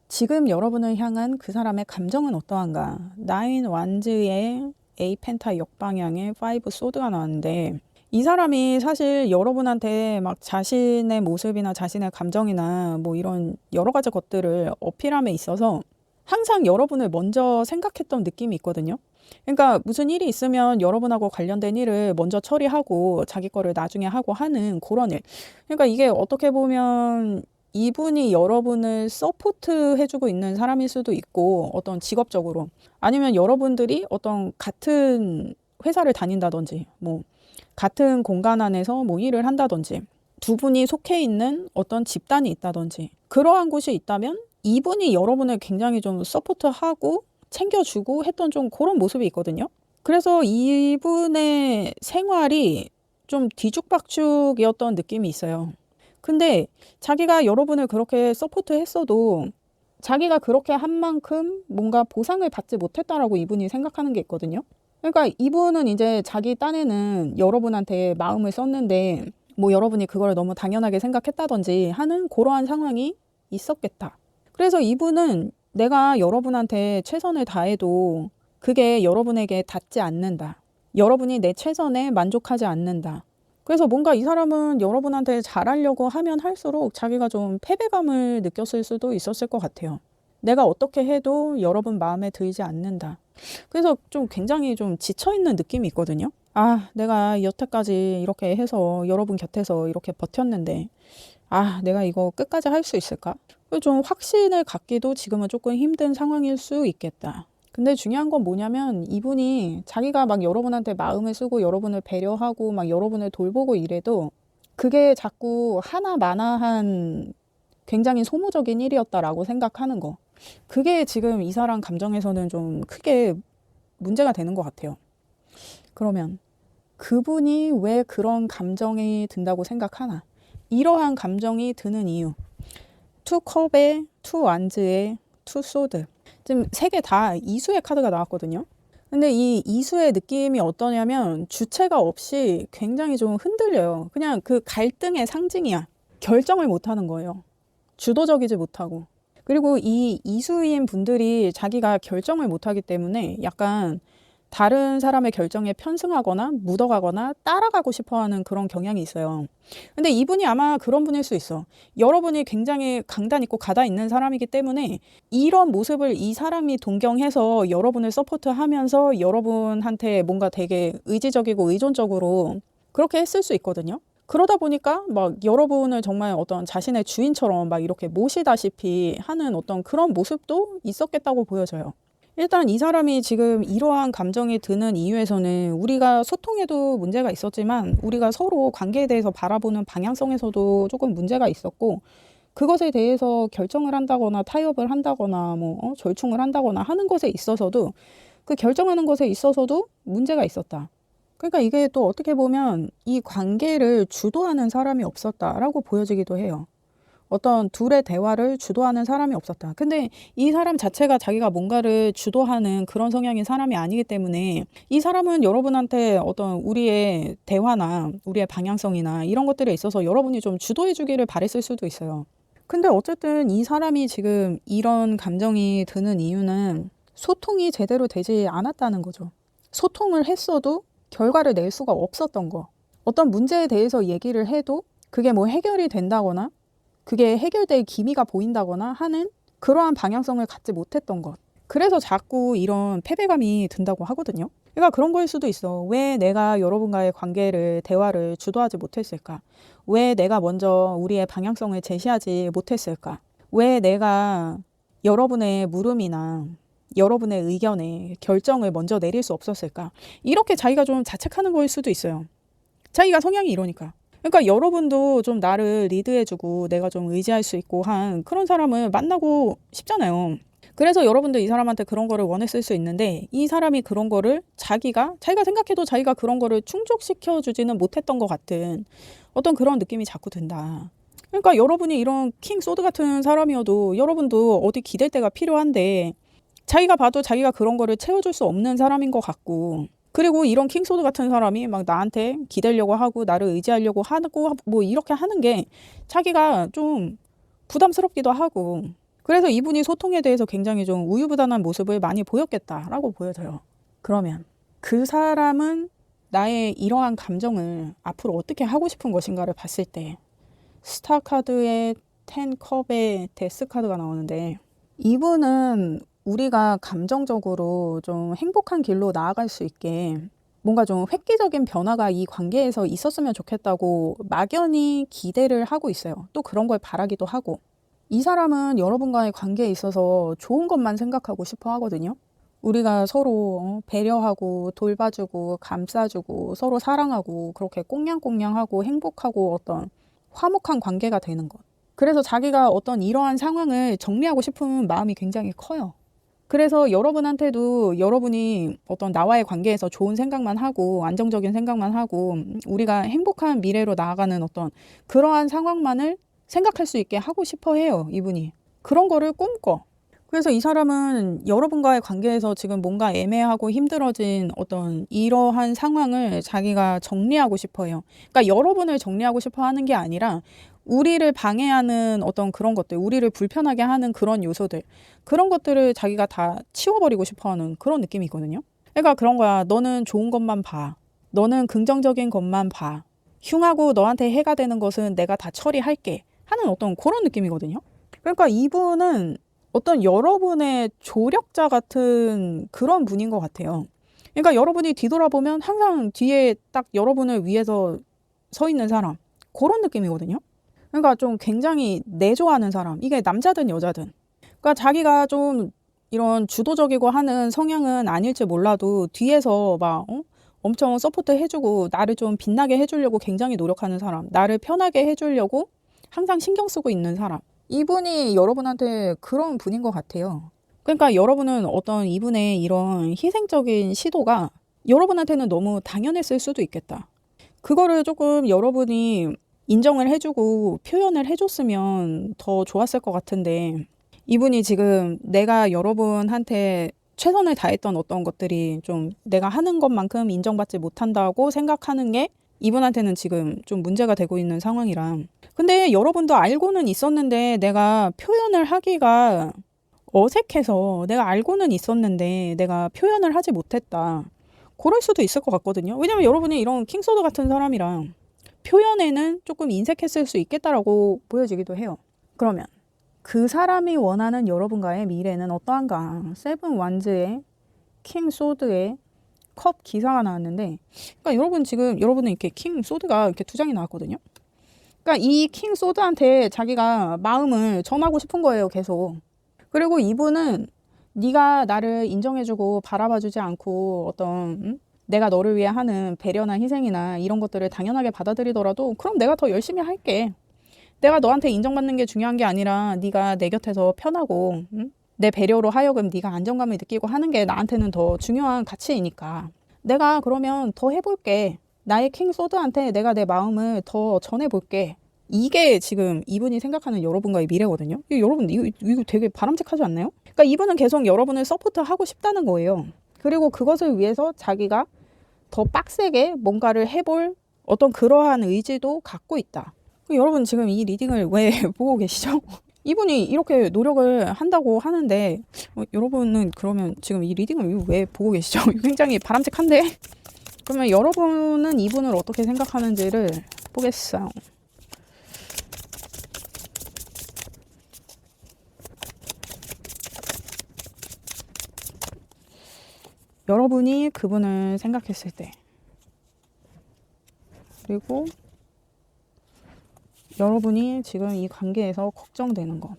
지금 여러분을 향한 그 사람의 감정은 어떠한가? 9 완즈의 A 펜타 역방향의 5 소드가 나왔는데, 이 사람이 사실 여러분한테 막 자신의 모습이나 자신의 감정이나 뭐 이런 여러 가지 것들을 어필함에 있어서 항상 여러분을 먼저 생각했던 느낌이 있거든요. 그러니까 무슨 일이 있으면 여러분하고 관련된 일을 먼저 처리하고 자기 거를 나중에 하고 하는 그런 일. 그러니까 이게 어떻게 보면 이분이 여러분을 서포트 해주고 있는 사람일 수도 있고, 어떤 직업적으로. 아니면 여러분들이 어떤 같은 회사를 다닌다든지, 뭐 같은 공간 안에서 뭐 일을 한다든지, 두 분이 속해 있는 어떤 집단이 있다든지, 그러한 곳이 있다면 이분이 여러분을 굉장히 좀 서포트하고 챙겨주고 했던 좀 그런 모습이 있거든요. 그래서 이분의 생활이 좀 뒤죽박죽이었던 느낌이 있어요. 근데 자기가 여러분을 그렇게 서포트했어도 자기가 그렇게 한 만큼 뭔가 보상을 받지 못했다라고 이분이 생각하는 게 있거든요. 그러니까 이분은 이제 자기 딴에는 여러분한테 마음을 썼는데 뭐 여러분이 그걸 너무 당연하게 생각했다든지 하는 그러한 상황이 있었겠다. 그래서 이분은 내가 여러분한테 최선을 다해도 그게 여러분에게 닿지 않는다. 여러분이 내 최선에 만족하지 않는다. 그래서 뭔가 이 사람은 여러분한테 잘하려고 하면 할수록 자기가 좀 패배감을 느꼈을 수도 있었을 것 같아요. 내가 어떻게 해도 여러분 마음에 들지 않는다. 그래서 좀 굉장히 좀 지쳐있는 느낌이 있거든요. 내가 여태까지 이렇게 해서 여러분 곁에서 이렇게 버텼는데, 내가 이거 끝까지 할 수 있을까? 좀 확신을 갖기도 지금은 조금 힘든 상황일 수 있겠다. 근데 중요한 건 뭐냐면 이분이 자기가 막 여러분한테 마음을 쓰고 여러분을 배려하고 막 여러분을 돌보고 이래도 그게 자꾸 하나마나한 굉장히 소모적인 일이었다라고 생각하는 거. 그게 지금 이 사람 감정에서는 좀 크게 문제가 되는 것 같아요. 그러면 그분이 왜 그런 감정이 든다고 생각하나? 이러한 감정이 드는 이유. 투 컵에, 투 완즈에, 투 소드. 지금 세 개 다 이수의 카드가 나왔거든요. 근데 이 이수의 느낌이 어떠냐면 주체가 없이 굉장히 좀 흔들려요. 그냥 그 갈등의 상징이야. 결정을 못하는 거예요. 주도적이지 못하고. 그리고 이 이수인 분들이 자기가 결정을 못하기 때문에 약간 다른 사람의 결정에 편승하거나 묻어가거나 따라가고 싶어하는 그런 경향이 있어요. 근데 이분이 아마 그런 분일 수 있어. 여러분이 굉장히 강단 있고 가다 있는 사람이기 때문에 이런 모습을 이 사람이 동경해서 여러분을 서포트하면서 여러분한테 뭔가 되게 의지적이고 의존적으로 그렇게 했을 수 있거든요. 그러다 보니까 막 여러분을 정말 어떤 자신의 주인처럼 막 이렇게 모시다시피 하는 어떤 그런 모습도 있었겠다고 보여져요. 일단 이 사람이 지금 이러한 감정이 드는 이유에서는 우리가 소통에도 문제가 있었지만 우리가 서로 관계에 대해서 바라보는 방향성에서도 조금 문제가 있었고, 그것에 대해서 결정을 한다거나 타협을 한다거나 절충을 한다거나 하는 것에 있어서도, 그 결정하는 것에 있어서도 문제가 있었다. 그러니까 이게 또 어떻게 보면 이 관계를 주도하는 사람이 없었다라고 보여지기도 해요. 어떤 둘의 대화를 주도하는 사람이 없었다. 근데 이 사람 자체가 자기가 뭔가를 주도하는 그런 성향의 사람이 아니기 때문에 이 사람은 여러분한테 어떤 우리의 대화나 우리의 방향성이나 이런 것들에 있어서 여러분이 좀 주도해 주기를 바랬을 수도 있어요. 근데 어쨌든 이 사람이 지금 이런 감정이 드는 이유는 소통이 제대로 되지 않았다는 거죠. 소통을 했어도 결과를 낼 수가 없었던 거. 어떤 문제에 대해서 얘기를 해도 그게 뭐 해결이 된다거나 그게 해결될 기미가 보인다거나 하는 그러한 방향성을 갖지 못했던 것. 그래서 자꾸 이런 패배감이 든다고 하거든요. 그러니까 그런 거일 수도 있어. 왜 내가 여러분과의 관계를, 대화를 주도하지 못했을까? 왜 내가 먼저 우리의 방향성을 제시하지 못했을까? 왜 내가 여러분의 물음이나 여러분의 의견에 결정을 먼저 내릴 수 없었을까? 이렇게 자기가 좀 자책하는 거일 수도 있어요. 자기가 성향이 이러니까. 그러니까 여러분도 좀 나를 리드해주고 내가 좀 의지할 수 있고 한 그런 사람을 만나고 싶잖아요. 그래서 여러분도 이 사람한테 그런 거를 원했을 수 있는데 이 사람이 그런 거를 자기가 생각해도 자기가 그런 거를 충족시켜주지는 못했던 것 같은 어떤 그런 느낌이 자꾸 든다. 그러니까 여러분이 이런 킹 소드 같은 사람이어도 여러분도 어디 기댈 데가 필요한데 자기가 봐도 자기가 그런 거를 채워줄 수 없는 사람인 것 같고, 그리고 이런 킹소드 같은 사람이 막 나한테 기대려고 하고 나를 의지하려고 하고 뭐 이렇게 하는 게 자기가 좀 부담스럽기도 하고, 그래서 이분이 소통에 대해서 굉장히 좀 우유부단한 모습을 많이 보였겠다라고 보여져요. 그러면 그 사람은 나의 이러한 감정을 앞으로 어떻게 하고 싶은 것인가를 봤을 때 스타 카드에 10컵의 데스 카드가 나오는데, 이분은 우리가 감정적으로 좀 행복한 길로 나아갈 수 있게 뭔가 좀 획기적인 변화가 이 관계에서 있었으면 좋겠다고 막연히 기대를 하고 있어요. 또 그런 걸 바라기도 하고. 이 사람은 여러분과의 관계에 있어서 좋은 것만 생각하고 싶어 하거든요. 우리가 서로 배려하고 돌봐주고 감싸주고 서로 사랑하고 그렇게 꽁냥꽁냥하고 행복하고 어떤 화목한 관계가 되는 것. 그래서 자기가 어떤 이러한 상황을 정리하고 싶은 마음이 굉장히 커요. 그래서 여러분한테도 여러분이 어떤 나와의 관계에서 좋은 생각만 하고 안정적인 생각만 하고 우리가 행복한 미래로 나아가는 어떤 그러한 상황만을 생각할 수 있게 하고 싶어 해요, 이분이. 그런 거를 꿈꿔. 그래서 이 사람은 여러분과의 관계에서 지금 뭔가 애매하고 힘들어진 어떤 이러한 상황을 자기가 정리하고 싶어 해요. 그러니까 여러분을 정리하고 싶어 하는 게 아니라 우리를 방해하는 어떤 그런 것들, 우리를 불편하게 하는 그런 요소들, 그런 것들을 자기가 다 치워버리고 싶어 하는 그런 느낌이 있거든요. 그러니까 그런 거야. 너는 좋은 것만 봐. 너는 긍정적인 것만 봐. 흉하고 너한테 해가 되는 것은 내가 다 처리할게. 하는 어떤 그런 느낌이거든요. 그러니까 이분은 어떤 여러분의 조력자 같은 그런 분인 것 같아요. 그러니까 여러분이 뒤돌아보면 항상 뒤에 딱 여러분을 위해서 서 있는 사람. 그런 느낌이거든요. 그러니까 좀 굉장히 내조하는 사람. 이게 남자든 여자든. 그러니까 자기가 좀 이런 주도적이고 하는 성향은 아닐지 몰라도 뒤에서 막 엄청 서포트 해주고 나를 좀 빛나게 해주려고 굉장히 노력하는 사람. 나를 편하게 해주려고 항상 신경 쓰고 있는 사람. 이분이 여러분한테 그런 분인 것 같아요. 그러니까 여러분은 어떤 이분의 이런 희생적인 시도가 여러분한테는 너무 당연했을 수도 있겠다. 그거를 조금 여러분이 인정을 해주고 표현을 해줬으면 더 좋았을 것 같은데 이분이 지금 내가 여러분한테 최선을 다했던 어떤 것들이 좀 내가 하는 것만큼 인정받지 못한다고 생각하는 게 이분한테는 지금 좀 문제가 되고 있는 상황이라. 근데 여러분도 알고는 있었는데 내가 표현을 하기가 어색해서 내가 알고는 있었는데 내가 표현을 하지 못했다. 그럴 수도 있을 것 같거든요. 왜냐면 여러분이 이런 킹소드 같은 사람이라 표현에는 조금 인색했을 수 있겠다라고 보여지기도 해요. 그러면 그 사람이 원하는 여러분과의 미래는 어떠한가? 세븐 완즈의 킹 소드의 컵 기사가 나왔는데, 그러니까 여러분 지금 여러분은 이렇게 킹 소드가 이렇게 두 장이 나왔거든요. 그러니까 이 킹 소드한테 자기가 마음을 전하고 싶은 거예요, 계속. 그리고 이분은 네가 나를 인정해주고 바라봐주지 않고 어떤 내가 너를 위해 하는 배려나 희생이나 이런 것들을 당연하게 받아들이더라도 그럼 내가 더 열심히 할게. 내가 너한테 인정받는 게 중요한 게 아니라 네가 내 곁에서 편하고 내 배려로 하여금 네가 안정감을 느끼고 하는 게 나한테는 더 중요한 가치이니까 내가 그러면 더 해볼게. 나의 킹 소드한테 내가 내 마음을 더 전해볼게. 이게 지금 이분이 생각하는 여러분과의 미래거든요. 여러분 이거 되게 바람직하지 않나요? 그러니까 이분은 계속 여러분을 서포트하고 싶다는 거예요. 그리고 그것을 위해서 자기가 더 빡세게 뭔가를 해볼 어떤 그러한 의지도 갖고 있다. 여러분 지금 이 리딩을 왜 보고 계시죠? 이분이 이렇게 노력을 한다고 하는데 여러분은 그러면 지금 이 리딩을 왜 보고 계시죠? 굉장히 바람직한데? 그러면 여러분은 이분을 어떻게 생각하는지를 보겠어요. 여러분이 그분을 생각했을 때 그리고 여러분이 지금 이 관계에서 걱정되는 것.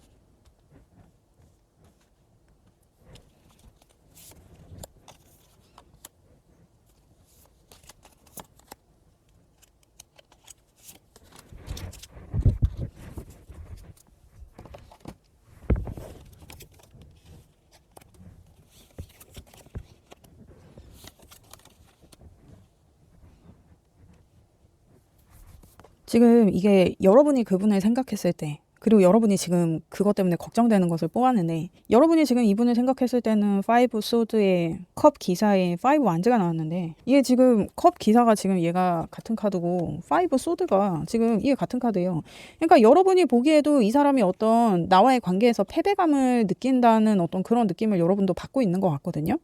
지금 이게 여러분이 그분을 생각했을 때 그리고 여러분이 지금 그것 때문에 걱정되는 것을 뽑았는데 여러분이 지금 이분을 생각했을 때는 5 소드의 컵 기사에 5 완즈가 나왔는데 이게 지금 컵 기사가 지금 얘가 같은 카드고 5 소드가 지금 이게 같은 카드예요. 그러니까 여러분이 보기에도 이 사람이 어떤 나와의 관계에서 패배감을 느낀다는 어떤 그런 느낌을 여러분도 받고 있는 것 같거든요.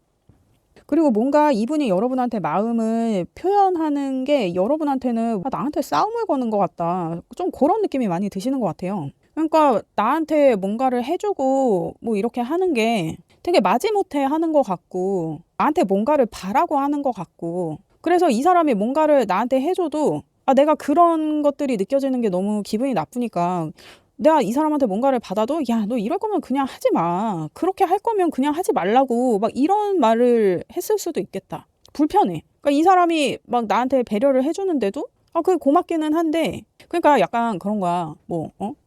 그리고 뭔가 이분이 여러분한테 마음을 표현하는 게 여러분한테는 나한테 싸움을 거는 것 같다. 좀 그런 느낌이 많이 드시는 것 같아요. 그러니까 나한테 뭔가를 해주고 뭐 이렇게 하는 게 되게 마지못해 하는 것 같고 나한테 뭔가를 바라고 하는 것 같고 그래서 이 사람이 뭔가를 나한테 해줘도 내가 그런 것들이 느껴지는 게 너무 기분이 나쁘니까 내가 이 사람한테 뭔가를 받아도 야, 너 이럴 거면 그냥 하지 마. 그렇게 할 거면 그냥 하지 말라고 막 이런 말을 했을 수도 있겠다. 불편해. 그러니까 이 사람이 막 나한테 배려를 해주는데도 그게 고맙기는 한데 그러니까 약간 그런 거야.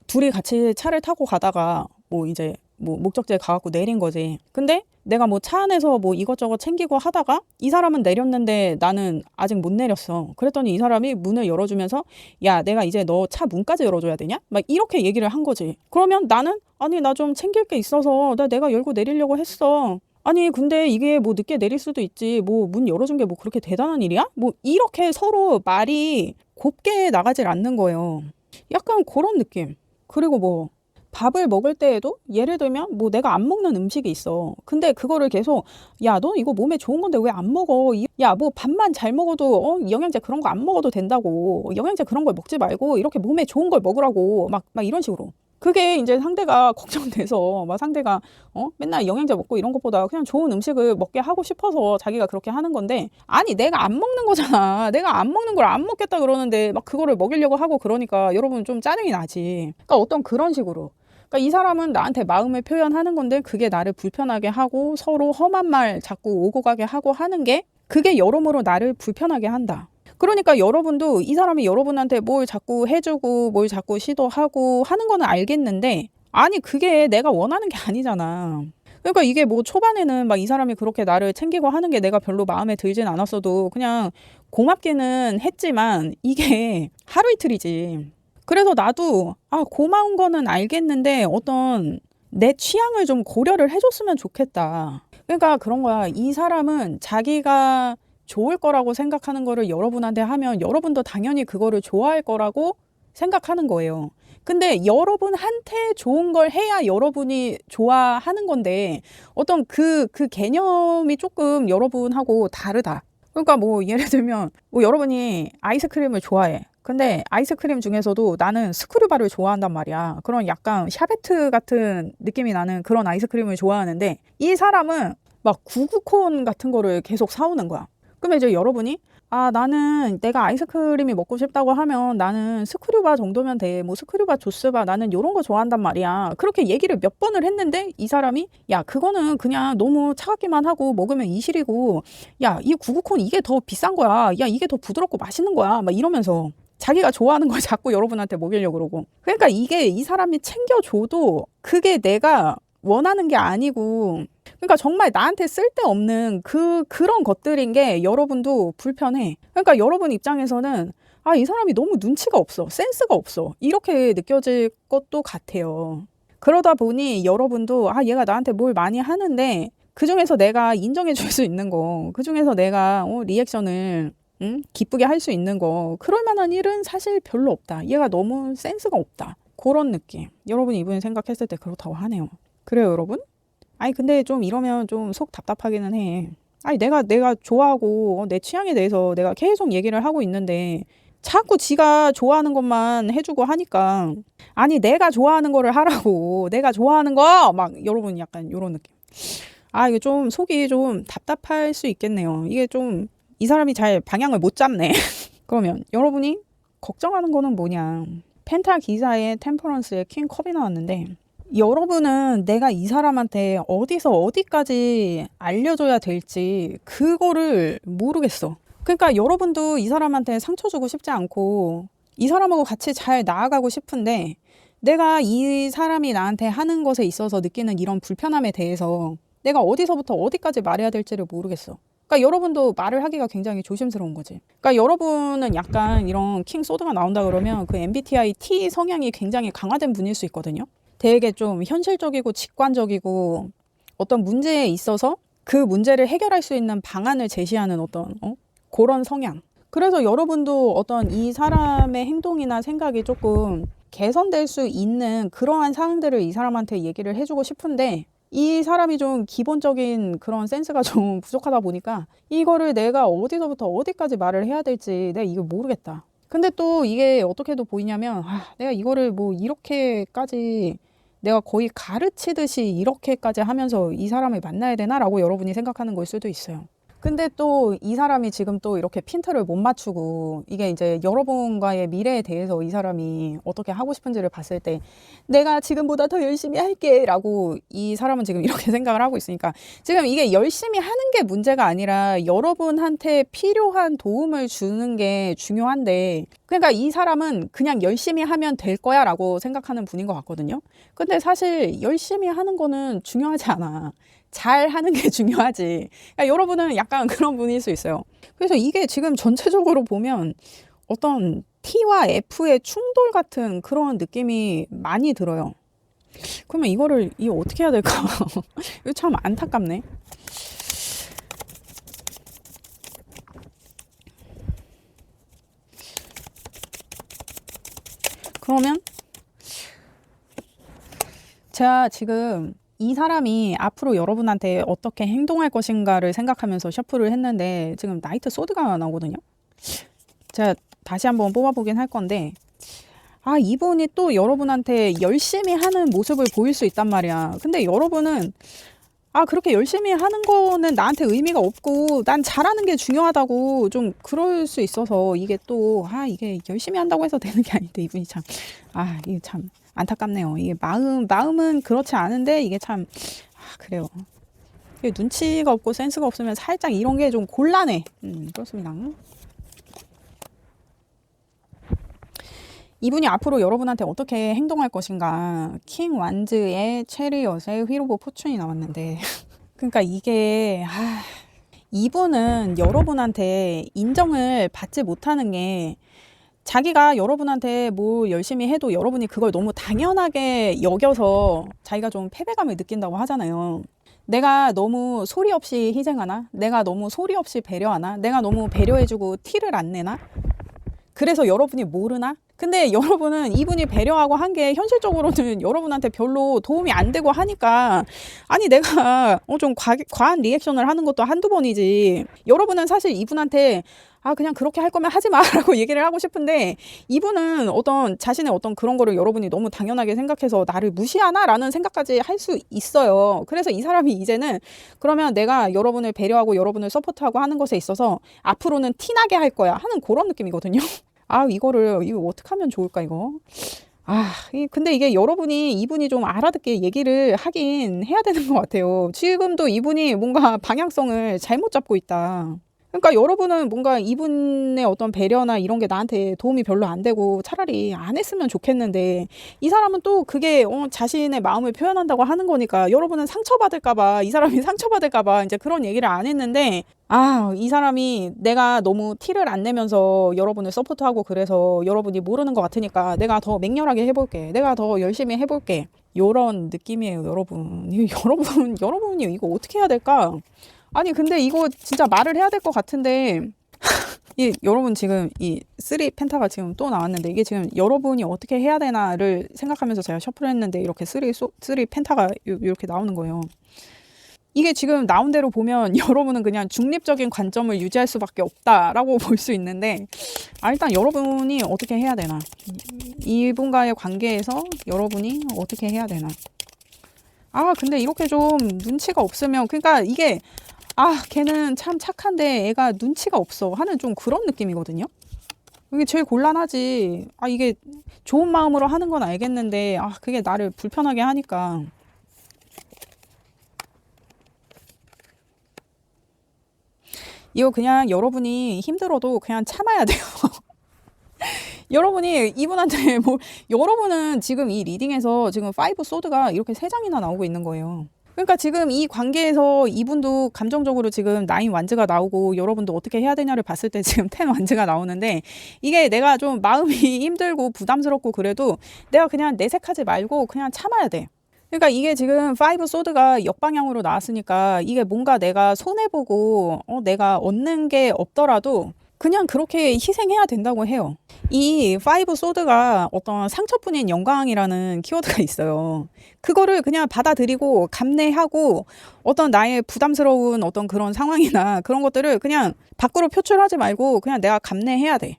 둘이 같이 차를 타고 가다가 이제 목적지에 가갖고 내린 거지. 근데 내가 차 안에서 이것저것 챙기고 하다가 이 사람은 내렸는데 나는 아직 못 내렸어. 그랬더니 이 사람이 문을 열어주면서 야, 내가 이제 너 차 문까지 열어줘야 되냐? 막 이렇게 얘기를 한 거지. 그러면 나는 아니 나 좀 챙길 게 있어서 내가 열고 내리려고 했어. 아니 근데 이게 늦게 내릴 수도 있지. 문 열어준 게 그렇게 대단한 일이야? 이렇게 서로 말이 곱게 나가질 않는 거예요. 약간 그런 느낌. 그리고 밥을 먹을 때에도 예를 들면 내가 안 먹는 음식이 있어. 근데 그거를 계속 야, 너 이거 몸에 좋은 건데 왜 안 먹어? 야, 밥만 잘 먹어도 영양제 그런 거 안 먹어도 된다고. 영양제 그런 걸 먹지 말고 이렇게 몸에 좋은 걸 먹으라고. 막 이런 식으로. 그게 이제 상대가 걱정돼서 상대가 맨날 영양제 먹고 이런 것보다 그냥 좋은 음식을 먹게 하고 싶어서 자기가 그렇게 하는 건데 아니 내가 안 먹는 거잖아. 내가 안 먹는 걸 안 먹겠다 그러는데 그거를 먹이려고 하고 그러니까 여러분 좀 짜증이 나지. 그러니까 어떤 그런 식으로. 그러니까 이 사람은 나한테 마음을 표현하는 건데 그게 나를 불편하게 하고 서로 험한 말 자꾸 오고 가게 하고 하는 게 그게 여러모로 나를 불편하게 한다. 그러니까 여러분도 이 사람이 여러분한테 뭘 자꾸 해주고 뭘 자꾸 시도하고 하는 거는 알겠는데 아니 그게 내가 원하는 게 아니잖아. 그러니까 이게 초반에는 이 사람이 그렇게 나를 챙기고 하는 게 내가 별로 마음에 들진 않았어도 그냥 고맙기는 했지만 이게 하루 이틀이지. 그래서 나도 고마운 거는 알겠는데 어떤 내 취향을 좀 고려를 해줬으면 좋겠다. 그러니까 그런 거야. 이 사람은 자기가 좋을 거라고 생각하는 거를 여러분한테 하면 여러분도 당연히 그거를 좋아할 거라고 생각하는 거예요. 근데 여러분한테 좋은 걸 해야 여러분이 좋아하는 건데 어떤 그 개념이 조금 여러분하고 다르다. 그러니까 뭐 예를 들면 뭐 여러분이 아이스크림을 좋아해. 근데 아이스크림 중에서도 나는 스크류바를 좋아한단 말이야. 그런 약간 샤베트 같은 느낌이 나는 그런 아이스크림을 좋아하는데 이 사람은 막 구구콘 같은 거를 계속 사오는 거야. 그러면 이제 여러분이 나는 내가 아이스크림이 먹고 싶다고 하면 나는 스크류바 정도면 돼. 뭐 스크류바, 조스바 나는 요런 거 좋아한단 말이야. 그렇게 얘기를 몇 번을 했는데 이 사람이 야 그거는 그냥 너무 차갑기만 하고 먹으면 이실이고 야 이 구구콘 이게 더 비싼 거야. 야 이게 더 부드럽고 맛있는 거야. 막 이러면서 자기가 좋아하는 걸 자꾸 여러분한테 먹이려고 그러고. 그러니까 이게 이 사람이 챙겨줘도 그게 내가 원하는 게 아니고 그러니까 정말 나한테 쓸데없는 그런 것들인 게 여러분도 불편해. 그러니까 여러분 입장에서는 이 사람이 너무 눈치가 없어. 센스가 없어. 이렇게 느껴질 것도 같아요. 그러다 보니 여러분도 얘가 나한테 뭘 많이 하는데 그중에서 내가 인정해 줄 수 있는 거, 그중에서 내가 리액션을 기쁘게 할 수 있는 거 그럴 만한 일은 사실 별로 없다. 얘가 너무 센스가 없다. 그런 느낌. 여러분이 이분이 생각했을 때 그렇다고 하네요. 그래요 여러분? 근데 좀 이러면 좀 속 답답하기는 해. 내가 좋아하고 내 취향에 대해서 내가 계속 얘기를 하고 있는데 자꾸 지가 좋아하는 것만 해주고 하니까 내가 좋아하는 거를 하라고 내가 좋아하는 거 막 여러분 약간 이런 느낌. 이게 좀 속이 좀 답답할 수 있겠네요. 이게 좀 이 사람이 잘 방향을 못 잡네. 그러면 여러분이 걱정하는 거는 뭐냐. 펜타 기사의 템퍼런스의 퀸 컵이 나왔는데 여러분은 내가 이 사람한테 어디서 어디까지 알려줘야 될지 그거를 모르겠어. 그러니까 여러분도 이 사람한테 상처 주고 싶지 않고 이 사람하고 같이 잘 나아가고 싶은데 내가 이 사람이 나한테 하는 것에 있어서 느끼는 이런 불편함에 대해서 내가 어디서부터 어디까지 말해야 될지를 모르겠어. 그러니까 여러분도 말을 하기가 굉장히 조심스러운 거지. 그러니까 여러분은 약간 이런 킹 소드가 나온다 그러면 그 MBTI T 성향이 굉장히 강화된 분일 수 있거든요. 되게 좀 현실적이고 직관적이고 어떤 문제에 있어서 그 문제를 해결할 수 있는 방안을 제시하는 어떤 그런 성향. 그래서 여러분도 어떤 이 사람의 행동이나 생각이 조금 개선될 수 있는 그러한 사항들을 이 사람한테 얘기를 해주고 싶은데 이 사람이 좀 기본적인 그런 센스가 좀 부족하다 보니까 이거를 내가 어디서부터 어디까지 말을 해야 될지 내가 이거 모르겠다. 근데 또 이게 어떻게도 보이냐면 내가 이거를 뭐 이렇게까지 내가 거의 가르치듯이 이렇게까지 하면서 이 사람을 만나야 되나라고 여러분이 생각하는 걸 수도 있어요. 근데 또 이 사람이 지금 또 이렇게 핀트를 못 맞추고 이게 이제 여러분과의 미래에 대해서 이 사람이 어떻게 하고 싶은지를 봤을 때 내가 지금보다 더 열심히 할게 라고 이 사람은 지금 이렇게 생각을 하고 있으니까 지금 이게 열심히 하는 게 문제가 아니라 여러분한테 필요한 도움을 주는 게 중요한데 그러니까 이 사람은 그냥 열심히 하면 될 거야 라고 생각하는 분인 것 같거든요. 근데 사실 열심히 하는 거는 중요하지 않아. 잘 하는 게 중요하지. 그러니까 여러분은 약간 그런 분일 수 있어요. 그래서 이게 지금 전체적으로 보면 어떤 T와 F의 충돌 같은 그런 느낌이 많이 들어요. 그러면 이거 어떻게 해야 될까? 이거 참 안타깝네. 그러면 제가 지금 이 사람이 앞으로 여러분한테 어떻게 행동할 것인가를 생각하면서 셔플을 했는데 지금 나이트 소드가 나오거든요. 제가 다시 한번 뽑아보긴 할 건데 이분이 또 여러분한테 열심히 하는 모습을 보일 수 있단 말이야. 근데 여러분은 그렇게 열심히 하는 거는 나한테 의미가 없고 난 잘하는 게 중요하다고 좀 그럴 수 있어서 이게 또 이게 열심히 한다고 해서 되는 게 아닌데 이분이 참 이게 참 안타깝네요. 이게 마음은 그렇지 않은데 이게 참 그래요. 이게 눈치가 없고 센스가 없으면 살짝 이런 게 좀 곤란해. 그렇습니다. 이분이 앞으로 여러분한테 어떻게 행동할 것인가. 킹 완즈의 체리엇의 휠 오브 포춘이 나왔는데 그러니까 이게 이분은 여러분한테 인정을 받지 못하는 게 자기가 여러분한테 뭐 열심히 해도 여러분이 그걸 너무 당연하게 여겨서 자기가 좀 패배감을 느낀다고 하잖아요. 내가 너무 소리 없이 희생하나? 내가 너무 소리 없이 배려하나? 내가 너무 배려해주고 티를 안 내나? 그래서 여러분이 모르나? 근데 여러분은 이분이 배려하고 한 게 현실적으로는 여러분한테 별로 도움이 안 되고 하니까, 아니 내가 좀 과한 리액션을 하는 것도 한두 번이지, 여러분은 사실 이분한테 그냥 그렇게 할 거면 하지 마라고 얘기를 하고 싶은데, 이분은 어떤 자신의 어떤 그런 거를 여러분이 너무 당연하게 생각해서 나를 무시하나? 라는 생각까지 할 수 있어요. 그래서 이 사람이 이제는 그러면 내가 여러분을 배려하고 여러분을 서포트하고 하는 것에 있어서 앞으로는 티나게 할 거야 하는 그런 느낌이거든요. 이거 어떻게 하면 좋을까, 이거? 근데 이게 여러분이 이분이 좀 알아듣게 얘기를 하긴 해야 되는 것 같아요. 지금도 이분이 뭔가 방향성을 잘못 잡고 있다. 그러니까 여러분은 뭔가 이분의 어떤 배려나 이런 게 나한테 도움이 별로 안 되고 차라리 안 했으면 좋겠는데, 이 사람은 또 그게 자신의 마음을 표현한다고 하는 거니까 여러분은 상처받을까봐, 이 사람이 상처받을까봐 이제 그런 얘기를 안 했는데, 이 사람이 내가 너무 티를 안 내면서 여러분을 서포트하고 그래서 여러분이 모르는 것 같으니까 내가 더 맹렬하게 해볼게, 내가 더 열심히 해볼게, 요런 느낌이에요. 여러분이 이거 어떻게 해야 될까? 아니 근데 이거 진짜 말을 해야 될 것 같은데, 여러분 지금 이 3 펜타가 지금 또 나왔는데, 이게 지금 여러분이 어떻게 해야 되나를 생각하면서 제가 셔플을 했는데 이렇게 3 펜타가 이렇게 나오는 거예요. 이게 지금 나온 대로 보면 여러분은 그냥 중립적인 관점을 유지할 수밖에 없다라고 볼 수 있는데, 일단 여러분이 어떻게 해야 되나, 이분과의 관계에서 여러분이 어떻게 해야 되나. 근데 이렇게 좀 눈치가 없으면, 그러니까 이게 걔는 참 착한데 애가 눈치가 없어 하는 좀 그런 느낌이거든요. 이게 제일 곤란하지. 이게 좋은 마음으로 하는 건 알겠는데 그게 나를 불편하게 하니까. 이거 그냥 여러분이 힘들어도 그냥 참아야 돼요. 여러분이 이분한테 여러분은 지금 이 리딩에서 지금 5 소드가 이렇게 3장이나 나오고 있는 거예요. 그러니까 지금 이 관계에서 이분도 감정적으로 지금 9 완즈가 나오고, 여러분도 어떻게 해야 되냐를 봤을 때 지금 10 완즈가 나오는데, 이게 내가 좀 마음이 힘들고 부담스럽고 그래도 내가 그냥 내색하지 말고 그냥 참아야 돼. 그러니까 이게 지금 5 소드가 역방향으로 나왔으니까 이게 뭔가 내가 손해보고 내가 얻는 게 없더라도 그냥 그렇게 희생해야 된다고 해요. 이 5 소드가 어떤 상처뿐인 영광이라는 키워드가 있어요. 그거를 그냥 받아들이고 감내하고 어떤 나의 부담스러운 어떤 그런 상황이나 그런 것들을 그냥 밖으로 표출하지 말고 그냥 내가 감내해야 돼.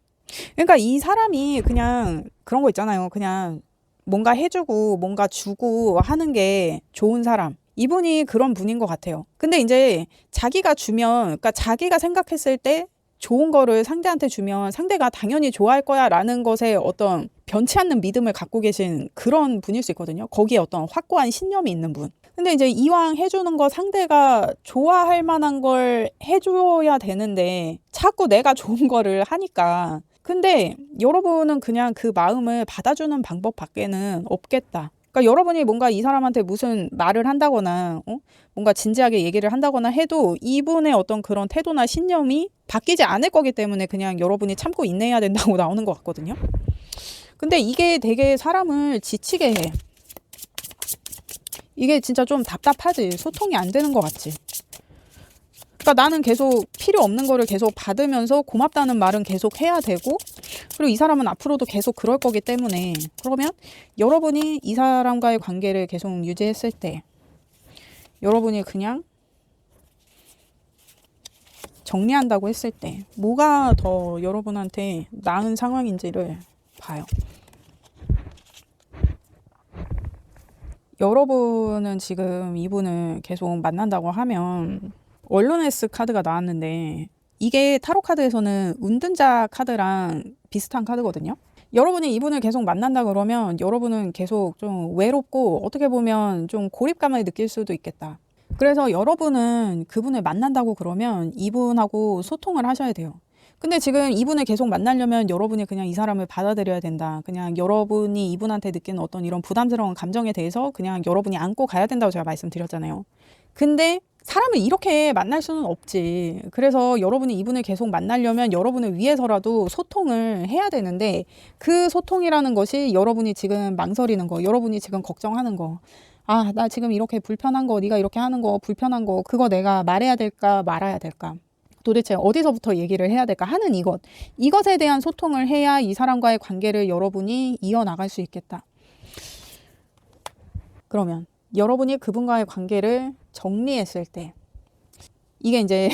그러니까 이 사람이 그냥 그런 거 있잖아요. 그냥 뭔가 해주고 뭔가 주고 하는 게 좋은 사람. 이분이 그런 분인 것 같아요. 근데 이제 자기가 주면, 그러니까 자기가 생각했을 때 좋은 거를 상대한테 주면 상대가 당연히 좋아할 거야 라는 것에 어떤 변치 않는 믿음을 갖고 계신 그런 분일 수 있거든요. 거기에 어떤 확고한 신념이 있는 분. 근데 이제 이왕 해주는 거 상대가 좋아할 만한 걸 해줘야 되는데 자꾸 내가 좋은 거를 하니까, 근데 여러분은 그냥 그 마음을 받아주는 방법 밖에는 없겠다. 그러니까 여러분이 뭔가 이 사람한테 무슨 말을 한다거나 뭔가 진지하게 얘기를 한다거나 해도 이분의 어떤 그런 태도나 신념이 바뀌지 않을 거기 때문에 그냥 여러분이 참고 인내해야 된다고 나오는 것 같거든요. 근데 이게 되게 사람을 지치게 해. 이게 진짜 좀 답답하지. 소통이 안 되는 것 같지. 그러니까 나는 계속 필요 없는 거를 계속 받으면서 고맙다는 말은 계속 해야 되고, 그리고 이 사람은 앞으로도 계속 그럴 거기 때문에, 그러면 여러분이 이 사람과의 관계를 계속 유지했을 때 여러분이 그냥 정리한다고 했을 때 뭐가 더 여러분한테 나은 상황인지를 봐요. 여러분은 지금 이분을 계속 만난다고 하면 원로네스 카드가 나왔는데, 이게 타로 카드에서는 운둔자 카드랑 비슷한 카드거든요. 여러분이 이분을 계속 만난다 그러면 여러분은 계속 좀 외롭고 어떻게 보면 좀 고립감을 느낄 수도 있겠다. 그래서 여러분은 그분을 만난다고 그러면 이분하고 소통을 하셔야 돼요. 근데 지금 이분을 계속 만나려면 여러분이 그냥 이 사람을 받아들여야 된다. 그냥 여러분이 이분한테 느끼는 어떤 이런 부담스러운 감정에 대해서 그냥 여러분이 안고 가야 된다고 제가 말씀드렸잖아요. 근데 사람을 이렇게 만날 수는 없지. 그래서 여러분이 이분을 계속 만나려면 여러분을 위해서라도 소통을 해야 되는데, 그 소통이라는 것이 여러분이 지금 망설이는 거, 여러분이 지금 걱정하는 거, 아, 나 지금 이렇게 불편한 거, 네가 이렇게 하는 거 불편한 거, 그거 내가 말해야 될까 말아야 될까, 도대체 어디서부터 얘기를 해야 될까 하는 이것에 대한 소통을 해야 이 사람과의 관계를 여러분이 이어나갈 수 있겠다. 그러면 여러분이 그분과의 관계를 정리했을 때, 이게 이제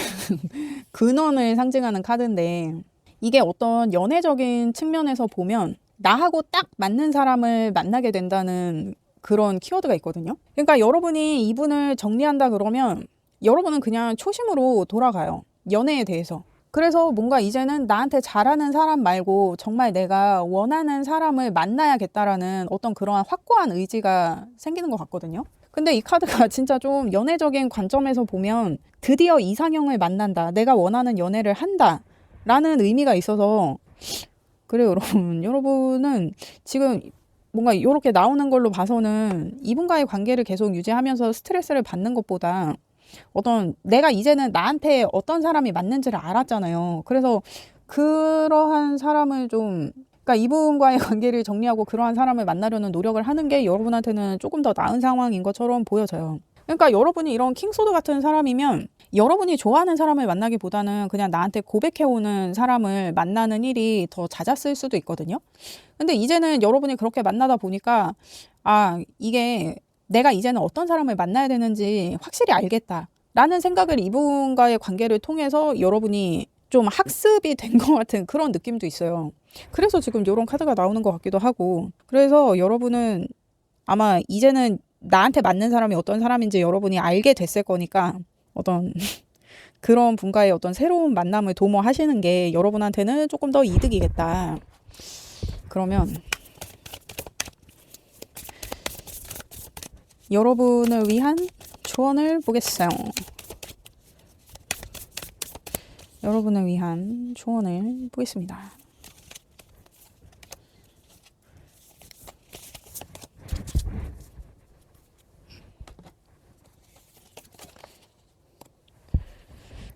근원을 상징하는 카드인데, 이게 어떤 연애적인 측면에서 보면 나하고 딱 맞는 사람을 만나게 된다는 그런 키워드가 있거든요. 그러니까 여러분이 이분을 정리한다 그러면 여러분은 그냥 초심으로 돌아가요. 연애에 대해서. 그래서 뭔가 이제는 나한테 잘하는 사람 말고 정말 내가 원하는 사람을 만나야겠다라는 어떤 그러한 확고한 의지가 생기는 것 같거든요. 근데 이 카드가 진짜 좀 연애적인 관점에서 보면 드디어 이상형을 만난다, 내가 원하는 연애를 한다 라는 의미가 있어서, 그래요 여러분은 지금 뭔가 이렇게 나오는 걸로 봐서는 이분과의 관계를 계속 유지하면서 스트레스를 받는 것보다, 어떤 내가 이제는 나한테 어떤 사람이 맞는지를 알았잖아요. 그래서 그러한 사람을 좀, 그러니까 이분과의 관계를 정리하고 그러한 사람을 만나려는 노력을 하는 게 여러분한테는 조금 더 나은 상황인 것처럼 보여져요. 그러니까 여러분이 이런 킹소드 같은 사람이면 여러분이 좋아하는 사람을 만나기보다는 그냥 나한테 고백해오는 사람을 만나는 일이 더 잦았을 수도 있거든요. 근데 이제는 여러분이 그렇게 만나다 보니까, 아, 이게 내가 이제는 어떤 사람을 만나야 되는지 확실히 알겠다 라는 생각을 이분과의 관계를 통해서 여러분이 좀 학습이 된 것 같은 그런 느낌도 있어요. 그래서 지금 이런 카드가 나오는 것 같기도 하고, 그래서 여러분은 아마 이제는 나한테 맞는 사람이 어떤 사람인지 여러분이 알게 됐을 거니까, 어떤 그런 분과의 어떤 새로운 만남을 도모하시는 게 여러분한테는 조금 더 이득이겠다. 그러면 여러분을 위한 조언을 보겠어요. 여러분을 위한 조언을 보겠습니다.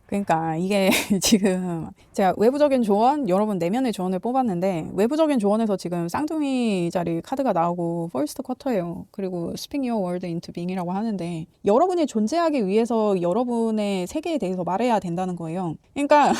그러니까 이게 지금 제가 외부적인 조언, 여러분 내면의 조언을 뽑았는데, 외부적인 조언에서 지금 쌍둥이 자리 카드가 나오고 퍼스트 쿼터예요. 그리고 Speak Your Word into Being이라고 하는데, 여러분이 존재하기 위해서 여러분의 세계에 대해서 말해야 된다는 거예요. 그러니까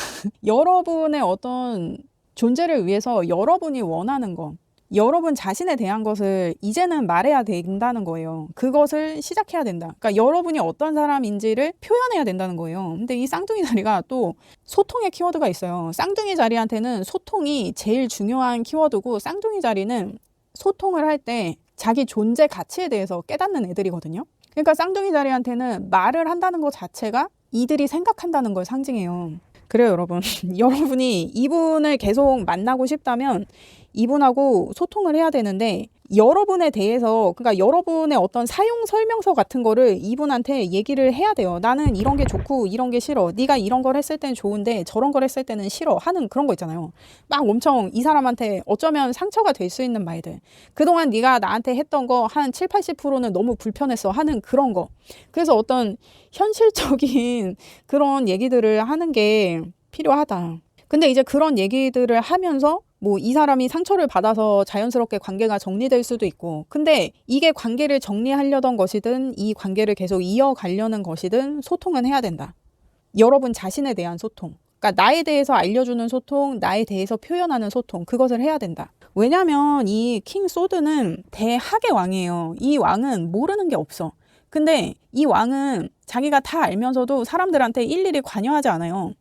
여러분의 어떤 존재를 위해서 여러분이 원하는 거, 여러분 자신에 대한 것을 이제는 말해야 된다는 거예요. 그것을 시작해야 된다. 그러니까 여러분이 어떤 사람인지를 표현해야 된다는 거예요. 근데 이 쌍둥이 자리가 또 소통의 키워드가 있어요. 쌍둥이 자리한테는 소통이 제일 중요한 키워드고, 쌍둥이 자리는 소통을 할 때 자기 존재 가치에 대해서 깨닫는 애들이거든요. 그러니까 쌍둥이 자리한테는 말을 한다는 것 자체가 이들이 생각한다는 걸 상징해요. 그래요 여러분. 여러분이 이분을 계속 만나고 싶다면 이분하고 소통을 해야 되는데, 여러분에 대해서, 그러니까 여러분의 어떤 사용 설명서 같은 거를 이분한테 얘기를 해야 돼요. 나는 이런 게 좋고 이런 게 싫어, 네가 이런 걸 했을 땐 좋은데 저런 걸 했을 때는 싫어 하는 그런 거 있잖아요. 막 엄청 이 사람한테 어쩌면 상처가 될 수 있는 말들, 그동안 네가 나한테 했던 거 한 7, 80%는 너무 불편했어 하는 그런 거. 그래서 어떤 현실적인 그런 얘기들을 하는 게 필요하다. 근데 이제 그런 얘기들을 하면서 뭐 이 사람이 상처를 받아서 자연스럽게 관계가 정리될 수도 있고, 근데 이게 관계를 정리하려던 것이든 이 관계를 계속 이어가려는 것이든 소통은 해야 된다. 여러분 자신에 대한 소통, 그러니까 나에 대해서 알려주는 소통, 나에 대해서 표현하는 소통, 그것을 해야 된다. 왜냐면 이 킹 소드는 대학의 왕이에요. 이 왕은 모르는 게 없어. 근데 이 왕은 자기가 다 알면서도 사람들한테 일일이 관여하지 않아요.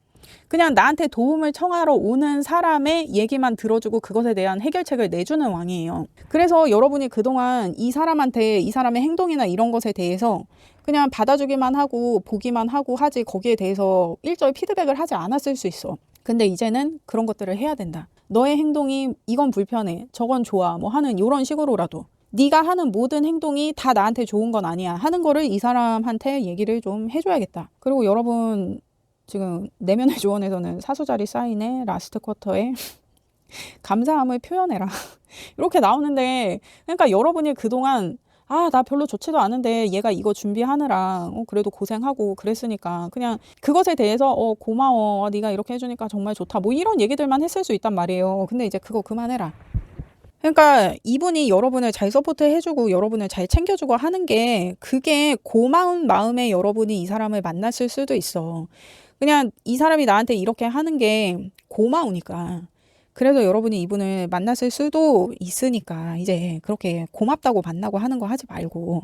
그냥 나한테 도움을 청하러 오는 사람의 얘기만 들어주고 그것에 대한 해결책을 내주는 왕이에요. 그래서 여러분이 그동안 이 사람한테 이 사람의 행동이나 이런 것에 대해서 그냥 받아주기만 하고 보기만 하고 하지, 거기에 대해서 일절 피드백을 하지 않았을 수 있어. 근데 이제는 그런 것들을 해야 된다. 너의 행동이 이건 불편해, 저건 좋아, 뭐 하는 이런 식으로라도 네가 하는 모든 행동이 다 나한테 좋은 건 아니야 하는 거를 이 사람한테 얘기를 좀 해줘야겠다. 그리고 여러분 지금 내면의 조언에서는 사수자리 사인에 라스트 쿼터에 감사함을 표현해라 이렇게 나오는데, 그러니까 여러분이 그동안 아, 나 별로 좋지도 않은데 얘가 이거 준비하느라 그래도 고생하고 그랬으니까 그냥 그것에 대해서 고마워. 네가 이렇게 해주니까 정말 좋다. 뭐 이런 얘기들만 했을 수 있단 말이에요. 근데 이제 그거 그만해라. 그러니까 이분이 여러분을 잘 서포트 해주고 여러분을 잘 챙겨주고 하는 게 그게 고마운 마음에 여러분이 이 사람을 만났을 수도 있어. 그냥 이 사람이 나한테 이렇게 하는 게 고마우니까. 그래서 여러분이 이분을 만났을 수도 있으니까 이제 그렇게 고맙다고 만나고 하는 거 하지 말고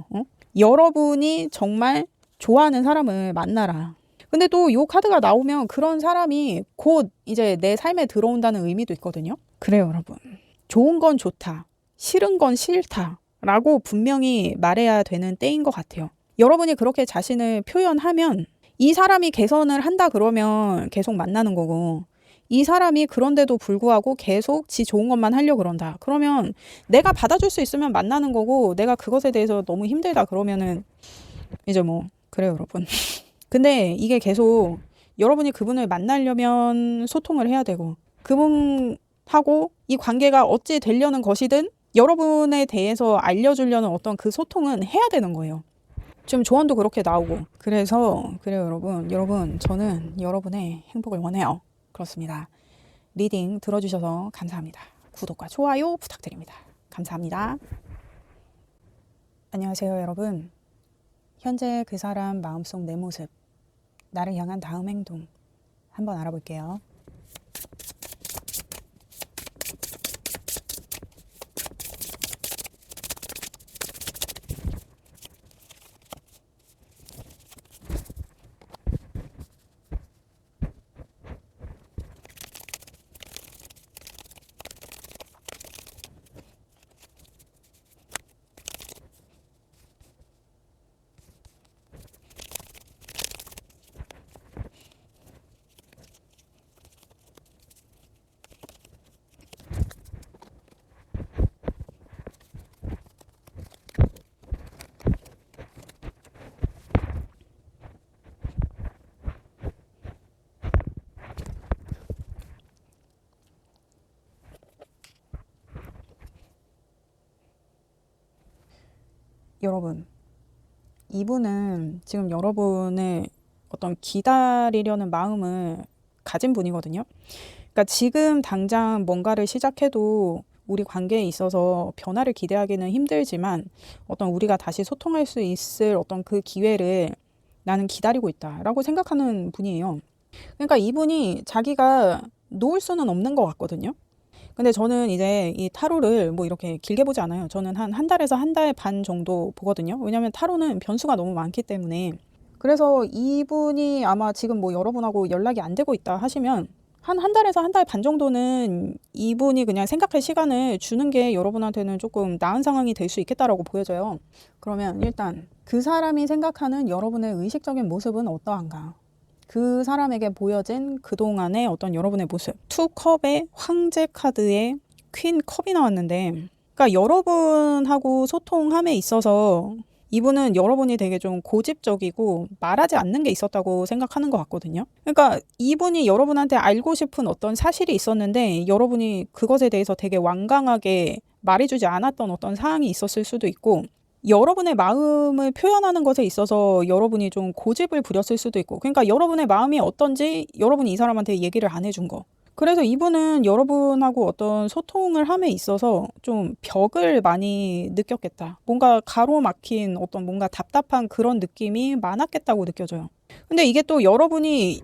여러분이 정말 좋아하는 사람을 만나라. 근데 또 요 카드가 나오면 그런 사람이 곧 이제 내 삶에 들어온다는 의미도 있거든요. 그래요, 여러분. 좋은 건 좋다, 싫은 건 싫다 라고 분명히 말해야 되는 때인 것 같아요. 여러분이 그렇게 자신을 표현하면 이 사람이 개선을 한다 그러면 계속 만나는 거고, 이 사람이 그런데도 불구하고 계속 지 좋은 것만 하려고 그런다 그러면 내가 받아줄 수 있으면 만나는 거고, 내가 그것에 대해서 너무 힘들다 그러면은 이제 뭐 그래요, 여러분. 근데 이게 계속 여러분이 그분을 만나려면 소통을 해야 되고, 그분하고 이 관계가 어찌 되려는 것이든 여러분에 대해서 알려주려는 어떤 그 소통은 해야 되는 거예요. 지금 조언도 그렇게 나오고. 그래서 그래요, 여러분 저는 여러분의 행복을 원해요. 그렇습니다. 리딩 들어주셔서 감사합니다. 구독과 좋아요 부탁드립니다. 감사합니다. 안녕하세요, 여러분. 현재 그 사람 마음속 내 모습, 나를 향한 다음 행동 한번 알아볼게요. 여러분, 이분은 지금 여러분의 어떤 기다리려는 마음을 가진 분이거든요. 그러니까 지금 당장 뭔가를 시작해도 우리 관계에 있어서 변화를 기대하기는 힘들지만 어떤 우리가 다시 소통할 수 있을 어떤 그 기회를 나는 기다리고 있다라고 생각하는 분이에요. 그러니까 이분이 자기가 놓을 수는 없는 것 같거든요. 근데 저는 이제 이 타로를 뭐 이렇게 길게 보지 않아요. 저는 한 달에서 한 달 반 정도 보거든요. 왜냐면 타로는 변수가 너무 많기 때문에. 그래서 이분이 아마 지금 뭐 여러분하고 연락이 안 되고 있다 하시면 한 달에서 한 달 반 정도는 이분이 그냥 생각할 시간을 주는 게 여러분한테는 조금 나은 상황이 될 수 있겠다라고 보여져요. 그러면 일단 그 사람이 생각하는 여러분의 의식적인 모습은 어떠한가? 그 사람에게 보여진 그동안의 어떤 여러분의 모습. 투 컵의 황제 카드에 퀸 컵이 나왔는데, 그러니까 여러분하고 소통함에 있어서 이분은 여러분이 되게 좀 고집적이고 말하지 않는 게 있었다고 생각하는 것 같거든요. 그러니까 이분이 여러분한테 알고 싶은 어떤 사실이 있었는데 여러분이 그것에 대해서 되게 완강하게 말해주지 않았던 어떤 사항이 있었을 수도 있고, 여러분의 마음을 표현하는 것에 있어서 여러분이 좀 고집을 부렸을 수도 있고, 그러니까 여러분의 마음이 어떤지 여러분이 이 사람한테 얘기를 안 해준 거. 그래서 이분은 여러분하고 어떤 소통을 함에 있어서 좀 벽을 많이 느꼈겠다. 뭔가 가로막힌 어떤 뭔가 답답한 그런 느낌이 많았겠다고 느껴져요. 근데 이게 또 여러분이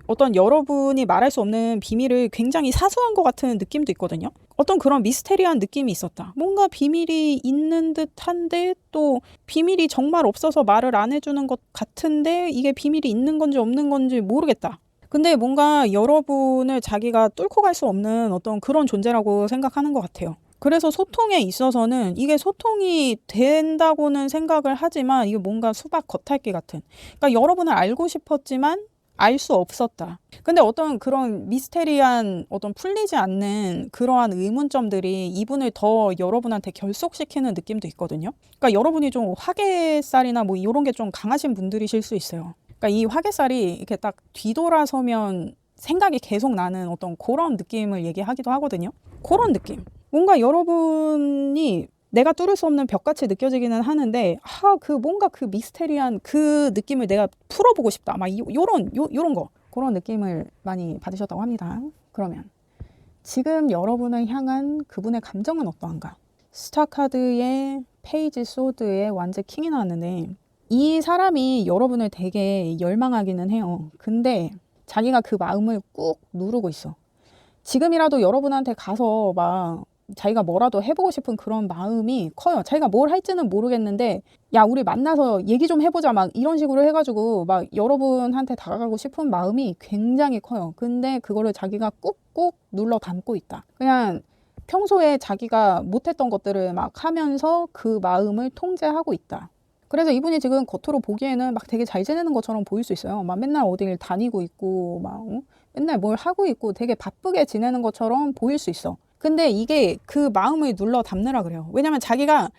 말할 수 없는 비밀을 굉장히 사소한 것 같은 느낌도 있거든요. 어떤 그런 미스테리한 느낌이 있었다. 뭔가 비밀이 있는 듯한데 또 비밀이 정말 없어서 말을 안 해주는 것 같은데 이게 비밀이 있는 건지 없는 건지 모르겠다. 근데 뭔가 여러분을 자기가 뚫고 갈 수 없는 어떤 그런 존재라고 생각하는 것 같아요. 그래서 소통에 있어서는 이게 소통이 된다고는 생각을 하지만 이게 뭔가 수박 겉핥기 같은. 그러니까 여러분을 알고 싶었지만 알 수 없었다. 근데 어떤 그런 미스테리한 어떤 풀리지 않는 그러한 의문점들이 이분을 더 여러분한테 결속시키는 느낌도 있거든요. 그러니까 여러분이 좀 화개살이나 뭐 이런 게 좀 강하신 분들이실 수 있어요. 그러니까 이 화개살이 이렇게 딱 뒤돌아서면 생각이 계속 나는 어떤 그런 느낌을 얘기하기도 하거든요. 그런 느낌. 뭔가 여러분이 내가 뚫을 수 없는 벽같이 느껴지기는 하는데 그 뭔가 그 미스테리한 그 느낌을 내가 풀어보고 싶다. 막 요런 거 그런 느낌을 많이 받으셨다고 합니다. 그러면 지금 여러분을 향한 그분의 감정은 어떠한가? 스타카드의 페이지 소드의 완즈 킹이 나왔는데 이 사람이 여러분을 되게 열망하기는 해요. 근데 자기가 그 마음을 꾹 누르고 있어. 지금이라도 여러분한테 가서 막 자기가 뭐라도 해보고 싶은 그런 마음이 커요. 자기가 뭘 할지는 모르겠는데 야 우리 만나서 얘기 좀 해보자 막 이런 식으로 해가지고 막 여러분한테 다가가고 싶은 마음이 굉장히 커요. 근데 그거를 자기가 꾹꾹 눌러 담고 있다. 그냥 평소에 자기가 못했던 것들을 막 하면서 그 마음을 통제하고 있다. 그래서 이분이 지금 겉으로 보기에는 막 되게 잘 지내는 것처럼 보일 수 있어요. 막 맨날 어딜 다니고 있고 막 맨날 뭘 하고 있고 되게 바쁘게 지내는 것처럼 보일 수 있어. 근데 이게 그 마음을 눌러 담느라 그래요. 왜냐면 자기가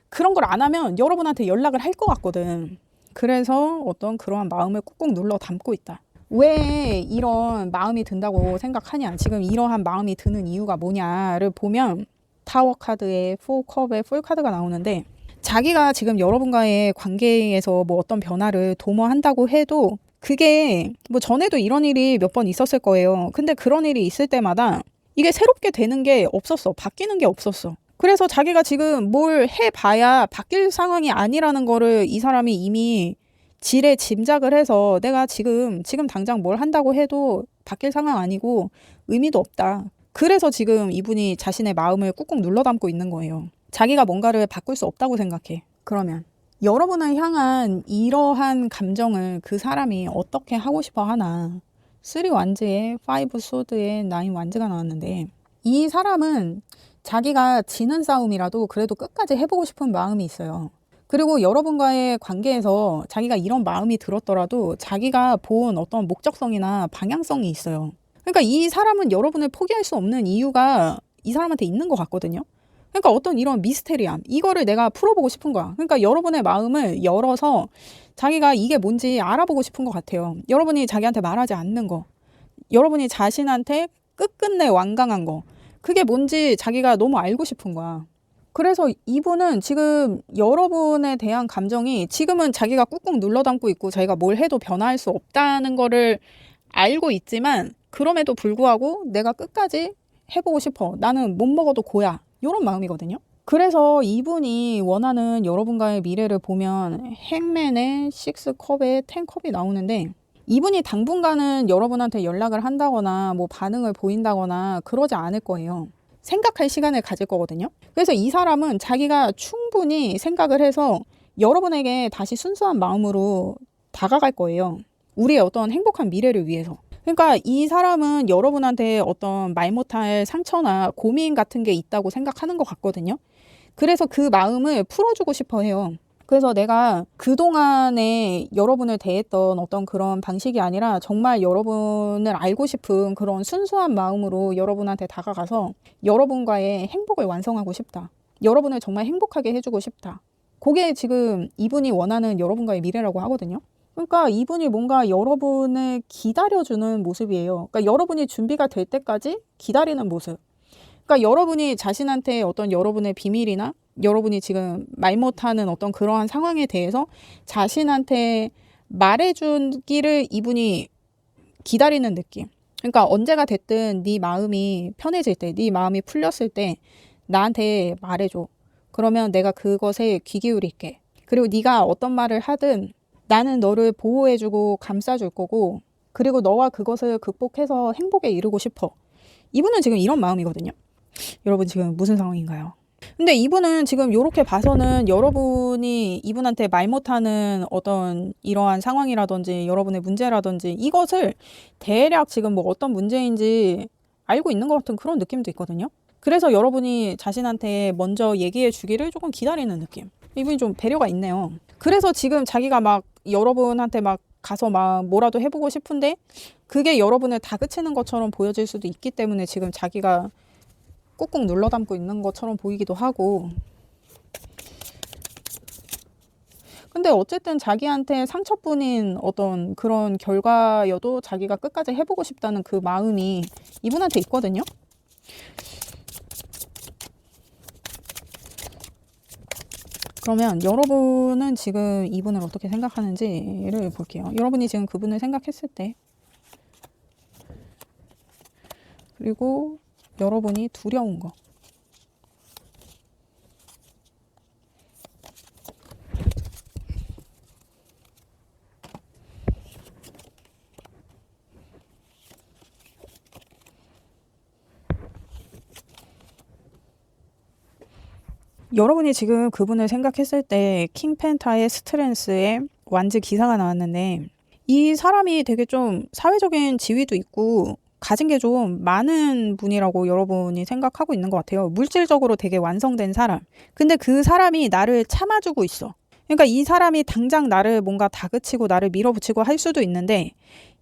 그런 걸 안 하면 여러분한테 연락을 할 것 같거든. 그래서 어떤 그러한 마음을 꾹꾹 눌러 담고 있다. 왜 이런 마음이 든다고 생각하냐? 지금 이러한 마음이 드는 이유가 뭐냐를 보면 타워 카드에 4컵의 풀 카드가 나오는데 자기가 지금 여러분과의 관계에서 뭐 어떤 변화를 도모한다고 해도 그게 뭐 전에도 이런 일이 몇 번 있었을 거예요. 근데 그런 일이 있을 때마다 이게 새롭게 되는 게 없었어. 바뀌는 게 없었어. 그래서 자기가 지금 뭘 해봐야 바뀔 상황이 아니라는 거를 이 사람이 이미 지레 짐작을 해서 내가 지금 당장 뭘 한다고 해도 바뀔 상황 아니고 의미도 없다. 그래서 지금 이분이 자신의 마음을 꾹꾹 눌러 담고 있는 거예요. 자기가 뭔가를 바꿀 수 없다고 생각해. 그러면 여러분을 향한 이러한 감정을 그 사람이 어떻게 하고 싶어 하나. 3 완즈에 5 소드에 9 완즈가 나왔는데 이 사람은 자기가 지는 싸움이라도 그래도 끝까지 해보고 싶은 마음이 있어요. 그리고 여러분과의 관계에서 자기가 이런 마음이 들었더라도 자기가 본 어떤 목적성이나 방향성이 있어요. 그러니까 이 사람은 여러분을 포기할 수 없는 이유가 이 사람한테 있는 것 같거든요. 그러니까 어떤 이런 미스테리함, 이거를 내가 풀어보고 싶은 거야. 그러니까 여러분의 마음을 열어서 자기가 이게 뭔지 알아보고 싶은 것 같아요. 여러분이 자기한테 말하지 않는 거, 여러분이 자신한테 끝끝내 완강한 거, 그게 뭔지 자기가 너무 알고 싶은 거야. 그래서 이분은 지금 여러분에 대한 감정이 지금은 자기가 꾹꾹 눌러 담고 있고 자기가 뭘 해도 변화할 수 없다는 거를 알고 있지만 그럼에도 불구하고 내가 끝까지 해보고 싶어. 나는 못 먹어도 고야. 이런 마음이거든요. 그래서 이분이 원하는 여러분과의 미래를 보면 행맨의 6컵에 10컵이 나오는데 이분이 당분간은 여러분한테 연락을 한다거나 뭐 반응을 보인다거나 그러지 않을 거예요. 생각할 시간을 가질 거거든요. 그래서 이 사람은 자기가 충분히 생각을 해서 여러분에게 다시 순수한 마음으로 다가갈 거예요. 우리의 어떤 행복한 미래를 위해서. 그러니까 이 사람은 여러분한테 어떤 말 못할 상처나 고민 같은 게 있다고 생각하는 것 같거든요. 그래서 그 마음을 풀어주고 싶어 해요. 그래서 내가 그동안에 여러분을 대했던 어떤 그런 방식이 아니라 정말 여러분을 알고 싶은 그런 순수한 마음으로 여러분한테 다가가서 여러분과의 행복을 완성하고 싶다. 여러분을 정말 행복하게 해주고 싶다. 그게 지금 이분이 원하는 여러분과의 미래라고 하거든요. 그러니까 이분이 뭔가 여러분을 기다려주는 모습이에요. 그러니까 여러분이 준비가 될 때까지 기다리는 모습. 그러니까 여러분이 자신한테 어떤 여러분의 비밀이나 여러분이 지금 말 못하는 어떤 그러한 상황에 대해서 자신한테 말해주기를 이분이 기다리는 느낌. 그러니까 언제가 됐든 네 마음이 편해질 때, 네 마음이 풀렸을 때 나한테 말해줘. 그러면 내가 그것에 귀 기울일게. 그리고 네가 어떤 말을 하든 나는 너를 보호해주고 감싸줄 거고 그리고 너와 그것을 극복해서 행복에 이르고 싶어. 이분은 지금 이런 마음이거든요. 여러분 지금 무슨 상황인가요? 근데 이분은 지금 이렇게 봐서는 여러분이 이분한테 말 못하는 어떤 이러한 상황이라든지 여러분의 문제라든지 이것을 대략 지금 뭐 어떤 문제인지 알고 있는 것 같은 그런 느낌도 있거든요. 그래서 여러분이 자신한테 먼저 얘기해 주기를 조금 기다리는 느낌. 이분이 좀 배려가 있네요. 그래서 지금 자기가 막 여러분한테 막 가서 막 뭐라도 해보고 싶은데 그게 여러분을 다그치는 것처럼 보여질 수도 있기 때문에 지금 자기가 꾹꾹 눌러 담고 있는 것처럼 보이기도 하고. 근데 어쨌든 자기한테 상처뿐인 어떤 그런 결과여도 자기가 끝까지 해보고 싶다는 그 마음이 이분한테 있거든요. 그러면 여러분은 지금 이분을 어떻게 생각하는지를 볼게요. 여러분이 지금 그분을 생각했을 때, 그리고 여러분이 두려운 거. 여러분이 지금 그분을 생각했을 때 킹펜타의 스트렝스의 완즈 기사가 나왔는데, 이 사람이 되게 좀 사회적인 지위도 있고 가진 게 좀 많은 분이라고 여러분이 생각하고 있는 것 같아요. 물질적으로 되게 완성된 사람. 근데 그 사람이 나를 참아주고 있어. 그러니까 이 사람이 당장 나를 뭔가 다그치고 나를 밀어붙이고 할 수도 있는데,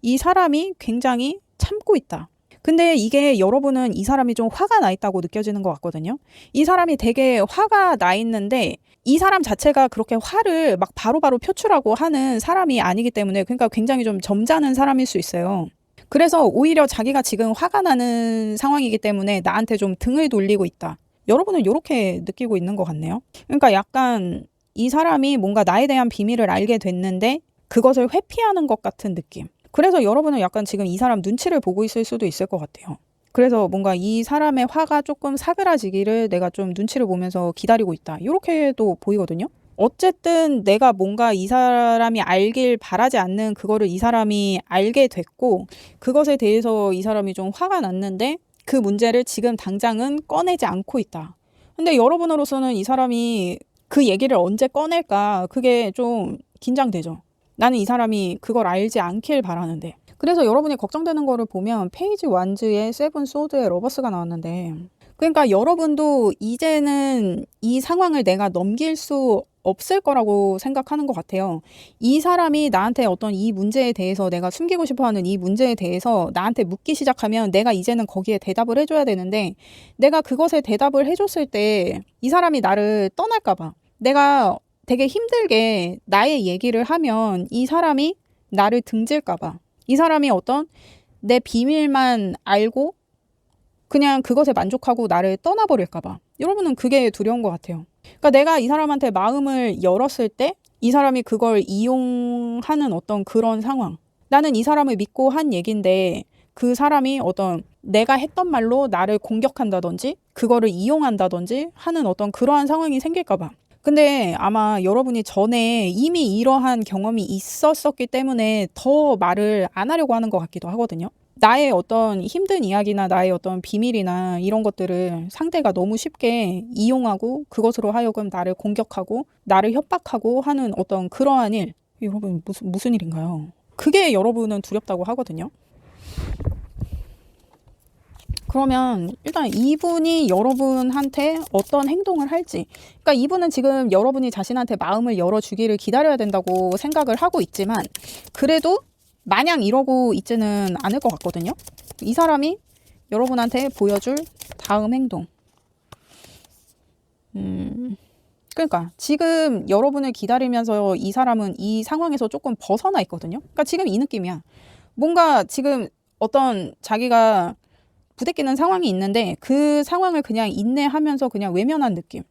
이 사람이 굉장히 참고 있다. 근데 이게 여러분은 이 사람이 좀 화가 나 있다고 느껴지는 것 같거든요. 이 사람이 되게 화가 나 있는데, 이 사람 자체가 그렇게 화를 막 바로바로 표출하고 하는 사람이 아니기 때문에, 그러니까 굉장히 좀 점잖은 사람일 수 있어요. 그래서 오히려 자기가 지금 화가 나는 상황이기 때문에 나한테 좀 등을 돌리고 있다. 여러분은 이렇게 느끼고 있는 것 같네요. 그러니까 약간 이 사람이 뭔가 나에 대한 비밀을 알게 됐는데 그것을 회피하는 것 같은 느낌. 그래서 여러분은 약간 지금 이 사람 눈치를 보고 있을 수도 있을 것 같아요. 그래서 뭔가 이 사람의 화가 조금 사그라지기를 내가 좀 눈치를 보면서 기다리고 있다. 이렇게도 보이거든요. 어쨌든 내가 뭔가 이 사람이 알길 바라지 않는 그거를 이 사람이 알게 됐고, 그것에 대해서 이 사람이 좀 화가 났는데 그 문제를 지금 당장은 꺼내지 않고 있다. 근데 여러분으로서는 이 사람이 그 얘기를 언제 꺼낼까, 그게 좀 긴장되죠. 나는 이 사람이 그걸 알지 않길 바라는데. 그래서 여러분이 걱정되는 거를 보면 페이지 완즈의 세븐 소드의 러버스가 나왔는데, 그러니까 여러분도 이제는 이 상황을 내가 넘길 수 없을 거라고 생각하는 것 같아요. 이 사람이 나한테 어떤 이 문제에 대해서, 내가 숨기고 싶어하는 이 문제에 대해서 나한테 묻기 시작하면 내가 이제는 거기에 대답을 해줘야 되는데, 내가 그것에 대답을 해줬을 때 이 사람이 나를 떠날까 봐, 내가 되게 힘들게 나의 얘기를 하면 이 사람이 나를 등질까 봐, 이 사람이 어떤 내 비밀만 알고 그냥 그것에 만족하고 나를 떠나버릴까 봐, 여러분은 그게 두려운 것 같아요. 그러니까 내가 이 사람한테 마음을 열었을 때 이 사람이 그걸 이용하는 어떤 그런 상황. 나는 이 사람을 믿고 한 얘긴데 그 사람이 어떤 내가 했던 말로 나를 공격한다든지 그거를 이용한다든지 하는 어떤 그러한 상황이 생길까 봐. 근데 아마 여러분이 전에 이미 이러한 경험이 있었었기 때문에 더 말을 안 하려고 하는 것 같기도 하거든요. 나의 어떤 힘든 이야기나 나의 어떤 비밀이나 이런 것들을 상대가 너무 쉽게 이용하고 그것으로 하여금 나를 공격하고 나를 협박하고 하는 어떤 그러한 일. 여러분 무슨 일인가요? 그게 여러분은 두렵다고 하거든요. 그러면 일단 이분이 여러분한테 어떤 행동을 할지, 그러니까 이분은 지금 여러분이 자신한테 마음을 열어주기를 기다려야 된다고 생각을 하고 있지만, 그래도 마냥 이러고 있지는 않을 것 같거든요. 이 사람이 여러분한테 보여줄 다음 행동. 그러니까 지금 여러분을 기다리면서 이 사람은 이 상황에서 조금 벗어나 있거든요. 그러니까 지금 이 느낌이야. 뭔가 지금 어떤 자기가 부대끼는 상황이 있는데 그 상황을 그냥 인내하면서 그냥 외면한 느낌.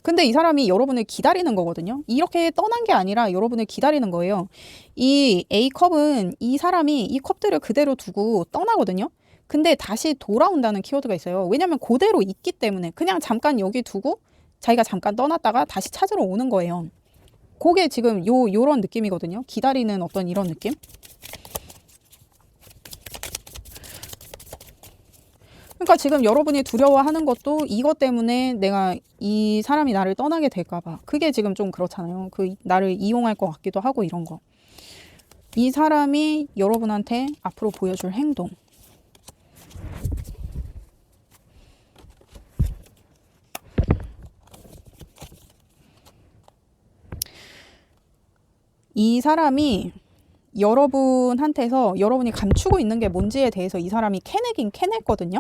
근데 이 사람이 여러분을 기다리는 거거든요. 이렇게 떠난 게 아니라 여러분을 기다리는 거예요. 이 A컵은 이 사람이 이 컵들을 그대로 두고 떠나거든요. 근데 다시 돌아온다는 키워드가 있어요. 왜냐면 그대로 있기 때문에 그냥 잠깐 여기 두고 자기가 잠깐 떠났다가 다시 찾으러 오는 거예요. 그게 지금 요런 느낌이거든요. 기다리는 어떤 이런 느낌. 그러니까 지금 여러분이 두려워하는 것도 이것 때문에 내가 이 사람이 나를 떠나게 될까 봐. 그게 지금 좀 그렇잖아요. 그 나를 이용할 것 같기도 하고 이런 거. 이 사람이 여러분한테 앞으로 보여줄 행동. 이 사람이 여러분한테서 여러분이 감추고 있는 게 뭔지에 대해서 이 사람이 캐내긴 캐냈거든요.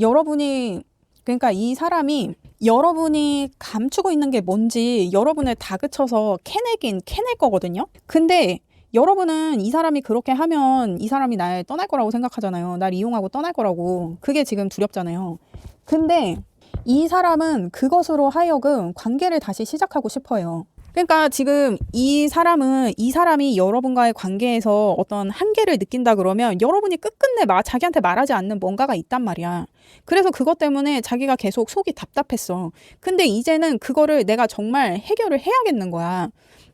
여러분이, 그러니까 이 사람이 여러분이 감추고 있는 게 뭔지 여러분을 다그쳐서 캐내긴 캐낼 거거든요. 근데 여러분은 이 사람이 그렇게 하면 이 사람이 날 떠날 거라고 생각하잖아요. 날 이용하고 떠날 거라고. 그게 지금 두렵잖아요. 근데 이 사람은 그것으로 하여금 관계를 다시 시작하고 싶어요. 그러니까 지금 이 사람이 여러분과의 관계에서 어떤 한계를 느낀다 그러면 여러분이 끝끝내 자기한테 말하지 않는 뭔가가 있단 말이야. 그래서 그것 때문에 자기가 계속 속이 답답했어. 근데 이제는 그거를 내가 정말 해결을 해야겠는 거야.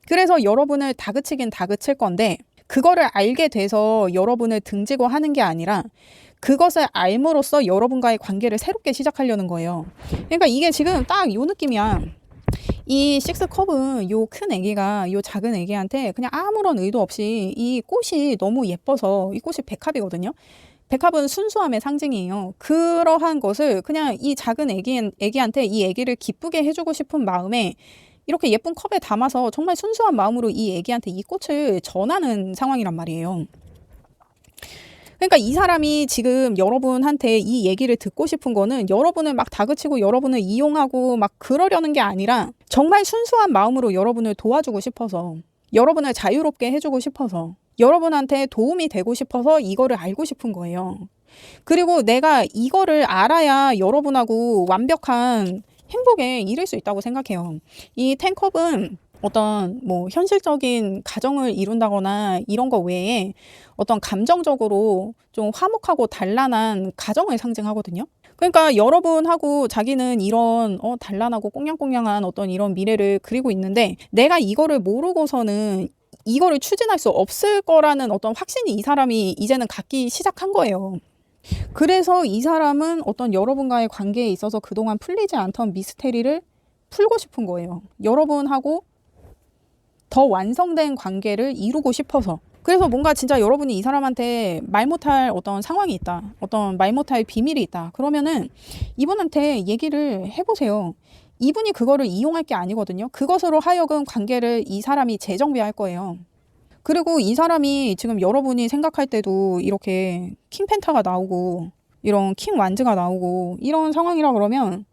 그래서 여러분을 다그치긴 다그칠 건데 그거를 알게 돼서 여러분을 등지고 하는 게 아니라 그것을 알므로써 여러분과의 관계를 새롭게 시작하려는 거예요. 그러니까 이게 지금 딱 요 느낌이야. 이 식스컵은 요 큰 애기가 요 작은 애기한테 그냥 아무런 의도 없이 이 꽃이 너무 예뻐서, 이 꽃이 백합이거든요. 백합은 순수함의 상징이에요. 그러한 것을 그냥 이 작은 애기한테 이 애기를 기쁘게 해주고 싶은 마음에 이렇게 예쁜 컵에 담아서 정말 순수한 마음으로 이 애기한테 이 꽃을 전하는 상황이란 말이에요. 그러니까 이 사람이 지금 여러분한테 이 얘기를 듣고 싶은 거는 여러분을 막 다그치고 여러분을 이용하고 막 그러려는 게 아니라 정말 순수한 마음으로 여러분을 도와주고 싶어서, 여러분을 자유롭게 해주고 싶어서, 여러분한테 도움이 되고 싶어서 이거를 알고 싶은 거예요. 그리고 내가 이거를 알아야 여러분하고 완벽한 행복에 이를 수 있다고 생각해요. 이 10컵은 어떤 현실적인 가정을 이룬다거나 이런 거 외에 어떤 감정적으로 좀 화목하고 단란한 가정을 상징하거든요. 그러니까 여러분하고 자기는 이런 단란하고 꽁냥꽁냥한 어떤 이런 미래를 그리고 있는데 내가 이거를 모르고서는 이거를 추진할 수 없을 거라는 어떤 확신이 이 사람이 이제는 갖기 시작한 거예요. 그래서 이 사람은 어떤 여러분과의 관계에 있어서 그동안 풀리지 않던 미스테리를 풀고 싶은 거예요. 여러분하고 더 완성된 관계를 이루고 싶어서. 그래서 뭔가 진짜 여러분이 이 사람한테 말 못할 어떤 상황이 있다, 어떤 말 못할 비밀이 있다, 그러면은 이분한테 얘기를 해보세요. 이분이 그거를 이용할 게 아니거든요. 그것으로 하여금 관계를 이 사람이 재정비할 거예요. 그리고 이 사람이 지금 여러분이 생각할 때도 이렇게 킹펜타가 나오고 이런 킹 완즈가 나오고 이런 상황이라 그러면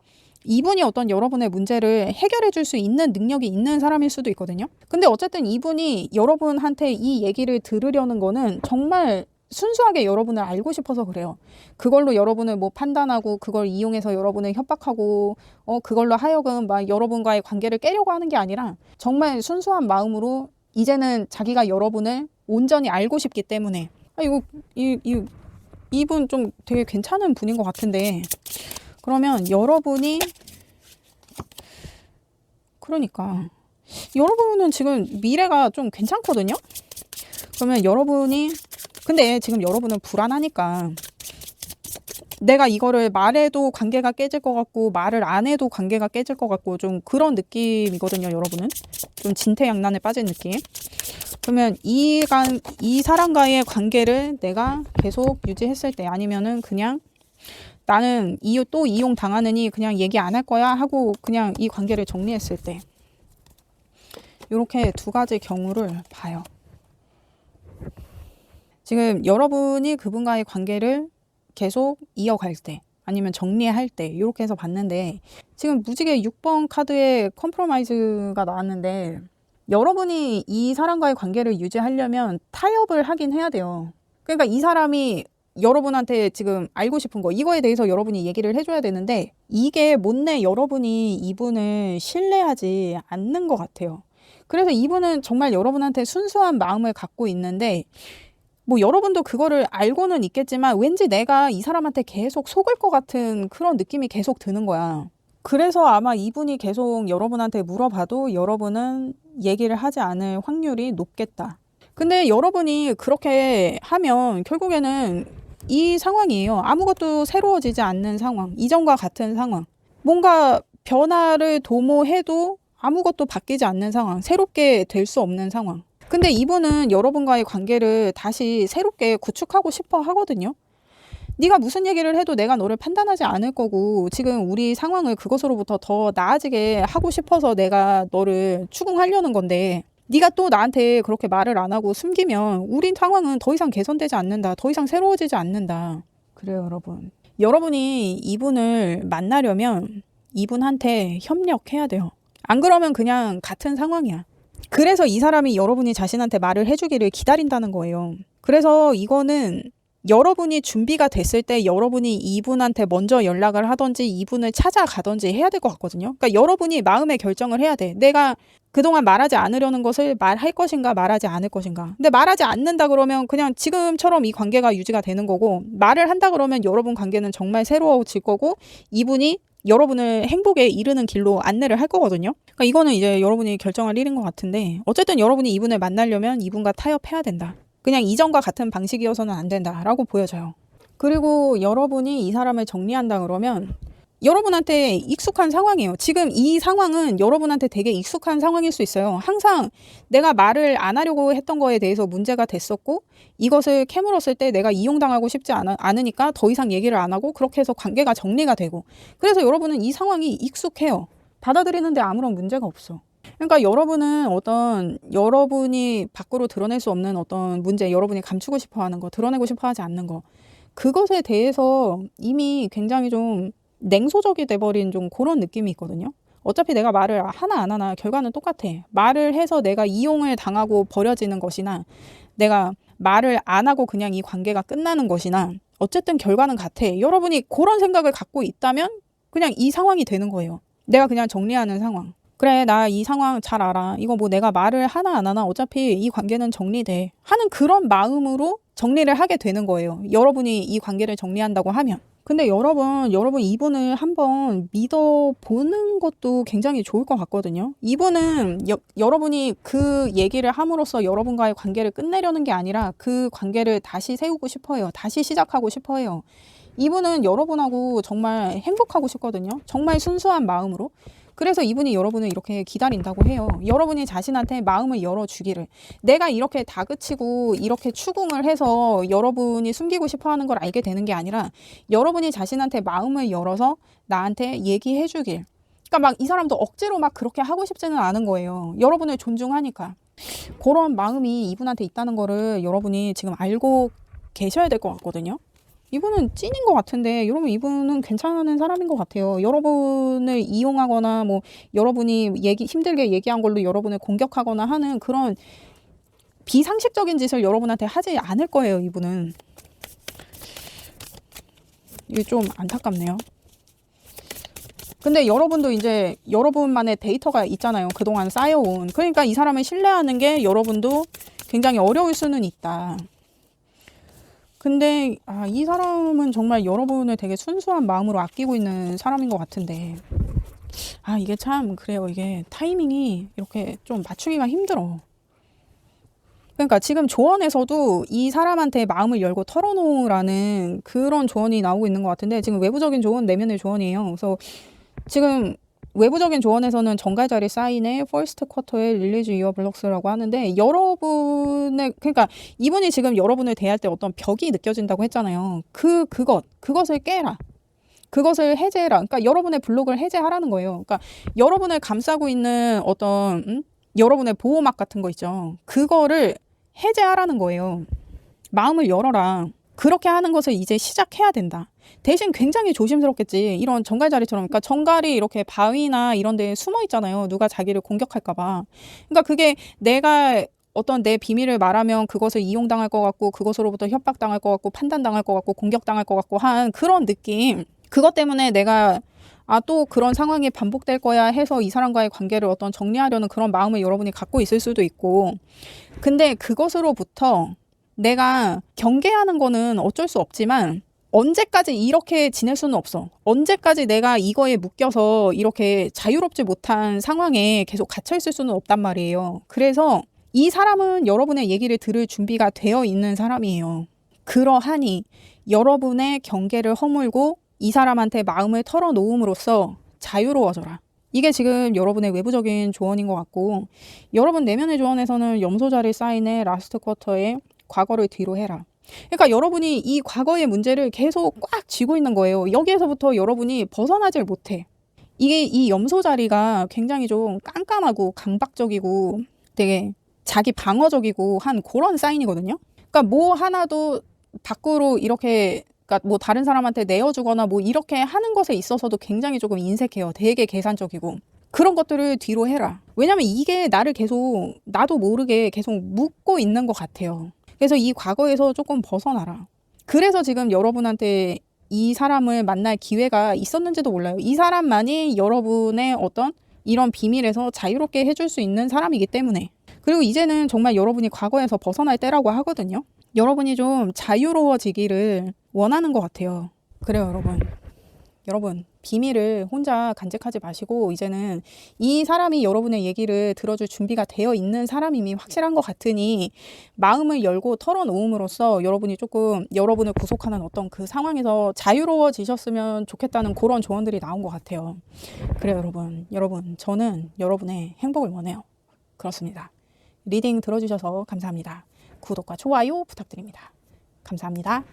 이분이 어떤 여러분의 문제를 해결해 줄 수 있는 능력이 있는 사람일 수도 있거든요. 근데 어쨌든 이분이 여러분한테 이 얘기를 들으려는 거는 정말 순수하게 여러분을 알고 싶어서 그래요. 그걸로 여러분을 판단하고 그걸 이용해서 여러분을 협박하고 그걸로 하여금 막 여러분과의 관계를 깨려고 하는 게 아니라 정말 순수한 마음으로 이제는 자기가 여러분을 온전히 알고 싶기 때문에 이분 좀 되게 괜찮은 분인 것 같은데, 그러면 여러분은 지금 미래가 좀 괜찮거든요. 그러면 근데 지금 여러분은 불안하니까 내가 이거를 말해도 관계가 깨질 것 같고 말을 안 해도 관계가 깨질 것 같고 좀 그런 느낌이거든요. 여러분은 좀 진퇴양난에 빠진 느낌. 그러면 이 사람과의 관계를 내가 계속 유지했을 때, 아니면은 그냥 나는 또 이용 당하느니 그냥 얘기 안 할 거야 하고 그냥 이 관계를 정리했을 때, 이렇게 두 가지 경우를 봐요. 지금 여러분이 그분과의 관계를 계속 이어갈 때, 아니면 정리할 때, 이렇게 해서 봤는데 지금 무지개 6번 카드에 컴프로마이즈가 나왔는데 여러분이 이 사람과의 관계를 유지하려면 타협을 하긴 해야 돼요. 그러니까 이 사람이 여러분한테 지금 알고 싶은 거, 이거에 대해서 여러분이 얘기를 해줘야 되는데 이게 못내 여러분이 이분을 신뢰하지 않는 것 같아요. 그래서 이분은 정말 여러분한테 순수한 마음을 갖고 있는데 여러분도 그거를 알고는 있겠지만 왠지 내가 이 사람한테 계속 속을 것 같은 그런 느낌이 계속 드는 거야. 그래서 아마 이분이 계속 여러분한테 물어봐도 여러분은 얘기를 하지 않을 확률이 높겠다. 근데 여러분이 그렇게 하면 결국에는 이 상황이에요. 아무것도 새로워지지 않는 상황, 이전과 같은 상황, 뭔가 변화를 도모해도 아무것도 바뀌지 않는 상황, 새롭게 될 수 없는 상황. 근데 이분은 여러분과의 관계를 다시 새롭게 구축하고 싶어 하거든요. 네가 무슨 얘기를 해도 내가 너를 판단하지 않을 거고 지금 우리 상황을 그것으로부터 더 나아지게 하고 싶어서 내가 너를 추궁하려는 건데 네가 또 나한테 그렇게 말을 안 하고 숨기면 우리 상황은 더 이상 개선되지 않는다. 더 이상 새로워지지 않는다. 그래요, 여러분. 여러분이 이분을 만나려면 이분한테 협력해야 돼요. 안 그러면 그냥 같은 상황이야. 그래서 이 사람이 여러분이 자신한테 말을 해주기를 기다린다는 거예요. 그래서 이거는 여러분이 준비가 됐을 때 여러분이 이분한테 먼저 연락을 하든지 이분을 찾아가든지 해야 될 것 같거든요. 그러니까 여러분이 마음의 결정을 해야 돼. 내가 그동안 말하지 않으려는 것을 말할 것인가 말하지 않을 것인가. 근데 말하지 않는다 그러면 그냥 지금처럼 이 관계가 유지가 되는 거고, 말을 한다 그러면 여러분 관계는 정말 새로워질 거고 이분이 여러분을 행복에 이르는 길로 안내를 할 거거든요. 그러니까 이거는 이제 여러분이 결정할 일인 것 같은데, 어쨌든 여러분이 이분을 만나려면 이분과 타협해야 된다. 그냥 이전과 같은 방식이어서는 안 된다라고 보여져요. 그리고 여러분이 이 사람을 정리한다 그러면 여러분한테 익숙한 상황이에요. 지금 이 상황은 여러분한테 되게 익숙한 상황일 수 있어요. 항상 내가 말을 안 하려고 했던 거에 대해서 문제가 됐었고, 이것을 캐물었을 때 내가 이용당하고 싶지 않으니까 더 이상 얘기를 안 하고, 그렇게 해서 관계가 정리가 되고, 그래서 여러분은 이 상황이 익숙해요. 받아들이는데 아무런 문제가 없어. 그러니까 여러분은 어떤 여러분이 밖으로 드러낼 수 없는 어떤 문제, 여러분이 감추고 싶어 하는 거, 드러내고 싶어 하지 않는 거, 그것에 대해서 이미 굉장히 좀 냉소적이 돼버린 좀 그런 느낌이 있거든요. 어차피 내가 말을 하나 안 하나 결과는 똑같아. 말을 해서 내가 이용을 당하고 버려지는 것이나 내가 말을 안 하고 그냥 이 관계가 끝나는 것이나 어쨌든 결과는 같아. 여러분이 그런 생각을 갖고 있다면 그냥 이 상황이 되는 거예요. 내가 그냥 정리하는 상황. 그래, 나 이 상황 잘 알아. 이거 뭐 내가 말을 하나 안 하나 어차피 이 관계는 정리돼. 하는 그런 마음으로 정리를 하게 되는 거예요. 여러분이 이 관계를 정리한다고 하면. 근데 여러분 이분을 한번 믿어보는 것도 굉장히 좋을 것 같거든요. 이분은 여러분이 그 얘기를 함으로써 여러분과의 관계를 끝내려는 게 아니라 그 관계를 다시 세우고 싶어요. 다시 시작하고 싶어요. 이분은 여러분하고 정말 행복하고 싶거든요. 정말 순수한 마음으로. 그래서 이분이 여러분을 이렇게 기다린다고 해요. 여러분이 자신한테 마음을 열어주기를. 내가 이렇게 다그치고 이렇게 추궁을 해서 여러분이 숨기고 싶어하는 걸 알게 되는 게 아니라 여러분이 자신한테 마음을 열어서 나한테 얘기해 주길. 그러니까 막 이 사람도 억지로 막 그렇게 하고 싶지는 않은 거예요. 여러분을 존중하니까. 그런 마음이 이분한테 있다는 거를 여러분이 지금 알고 계셔야 될 것 같거든요. 이분은 찐인 것 같은데, 여러분 이분은 괜찮은 사람인 것 같아요. 여러분을 이용하거나 뭐 여러분이 힘들게 얘기한 걸로 여러분을 공격하거나 하는 그런 비상식적인 짓을 여러분한테 하지 않을 거예요. 이분은. 이게 좀 안타깝네요. 근데 여러분도 이제 여러분만의 데이터가 있잖아요. 그동안 쌓여온. 그러니까 이 사람을 신뢰하는 게 여러분도 굉장히 어려울 수는 있다. 근데 이 사람은 정말 여러분을 되게 순수한 마음으로 아끼고 있는 사람인 것 같은데, 이게 참 그래요. 이게 타이밍이 이렇게 좀 맞추기가 힘들어. 그러니까 지금 조언에서도 이 사람한테 마음을 열고 털어놓으라는 그런 조언이 나오고 있는 것 같은데, 지금 외부적인 조언, 내면의 조언이에요. 그래서 지금 외부적인 조언에서는 정갈자리 사인의 first quarter의 release your blocks라고 하는데, 그러니까 이분이 지금 여러분을 대할 때 어떤 벽이 느껴진다고 했잖아요. 그것을 깨라. 그것을 해제해라. 그러니까 여러분의 블록을 해제하라는 거예요. 그러니까 여러분을 감싸고 있는 어떤 여러분의 보호막 같은 거 있죠. 그거를 해제하라는 거예요. 마음을 열어라. 그렇게 하는 것을 이제 시작해야 된다. 대신 굉장히 조심스럽겠지. 이런 정갈자리처럼. 그러니까 정갈이 이렇게 바위나 이런 데에 숨어 있잖아요. 누가 자기를 공격할까 봐. 그러니까 그게 내가 어떤 내 비밀을 말하면 그것을 이용당할 것 같고, 그것으로부터 협박당할 것 같고, 판단당할 것 같고, 공격당할 것 같고 한 그런 느낌. 그것 때문에 내가 또 그런 상황이 반복될 거야 해서 이 사람과의 관계를 어떤 정리하려는 그런 마음을 여러분이 갖고 있을 수도 있고, 근데 그것으로부터 내가 경계하는 거는 어쩔 수 없지만 언제까지 이렇게 지낼 수는 없어. 언제까지 내가 이거에 묶여서 이렇게 자유롭지 못한 상황에 계속 갇혀 있을 수는 없단 말이에요. 그래서 이 사람은 여러분의 얘기를 들을 준비가 되어 있는 사람이에요. 그러하니 여러분의 경계를 허물고 이 사람한테 마음을 털어놓음으로써 자유로워져라. 이게 지금 여러분의 외부적인 조언인 것 같고, 여러분 내면의 조언에서는 염소자리 사인의 라스트 쿼터에 과거를 뒤로 해라. 그러니까 여러분이 이 과거의 문제를 계속 꽉 쥐고 있는 거예요. 여기에서부터 여러분이 벗어나질 못해. 이게 이 염소자리가 굉장히 좀 깜깜하고 강박적이고 되게 자기 방어적이고 한 그런 사인이거든요. 그러니까 뭐 하나도 밖으로 이렇게, 그러니까 뭐 다른 사람한테 내어주거나 뭐 이렇게 하는 것에 있어서도 굉장히 조금 인색해요. 되게 계산적이고. 그런 것들을 뒤로 해라. 왜냐면 이게 나를 계속 나도 모르게 계속 묶고 있는 것 같아요. 그래서 이 과거에서 조금 벗어나라. 그래서 지금 여러분한테 이 사람을 만날 기회가 있었는지도 몰라요. 이 사람만이 여러분의 어떤 이런 비밀에서 자유롭게 해줄 수 있는 사람이기 때문에. 그리고 이제는 정말 여러분이 과거에서 벗어날 때라고 하거든요. 여러분이 좀 자유로워지기를 원하는 것 같아요. 그래요, 여러분. 여러분, 비밀을 혼자 간직하지 마시고 이제는 이 사람이 여러분의 얘기를 들어줄 준비가 되어 있는 사람임이 확실한 것 같으니 마음을 열고 털어놓음으로써 여러분이 조금 여러분을 구속하는 어떤 그 상황에서 자유로워지셨으면 좋겠다는 그런 조언들이 나온 것 같아요. 그래요, 여러분, 저는 여러분의 행복을 원해요. 그렇습니다. 리딩 들어주셔서 감사합니다. 구독과 좋아요 부탁드립니다. 감사합니다.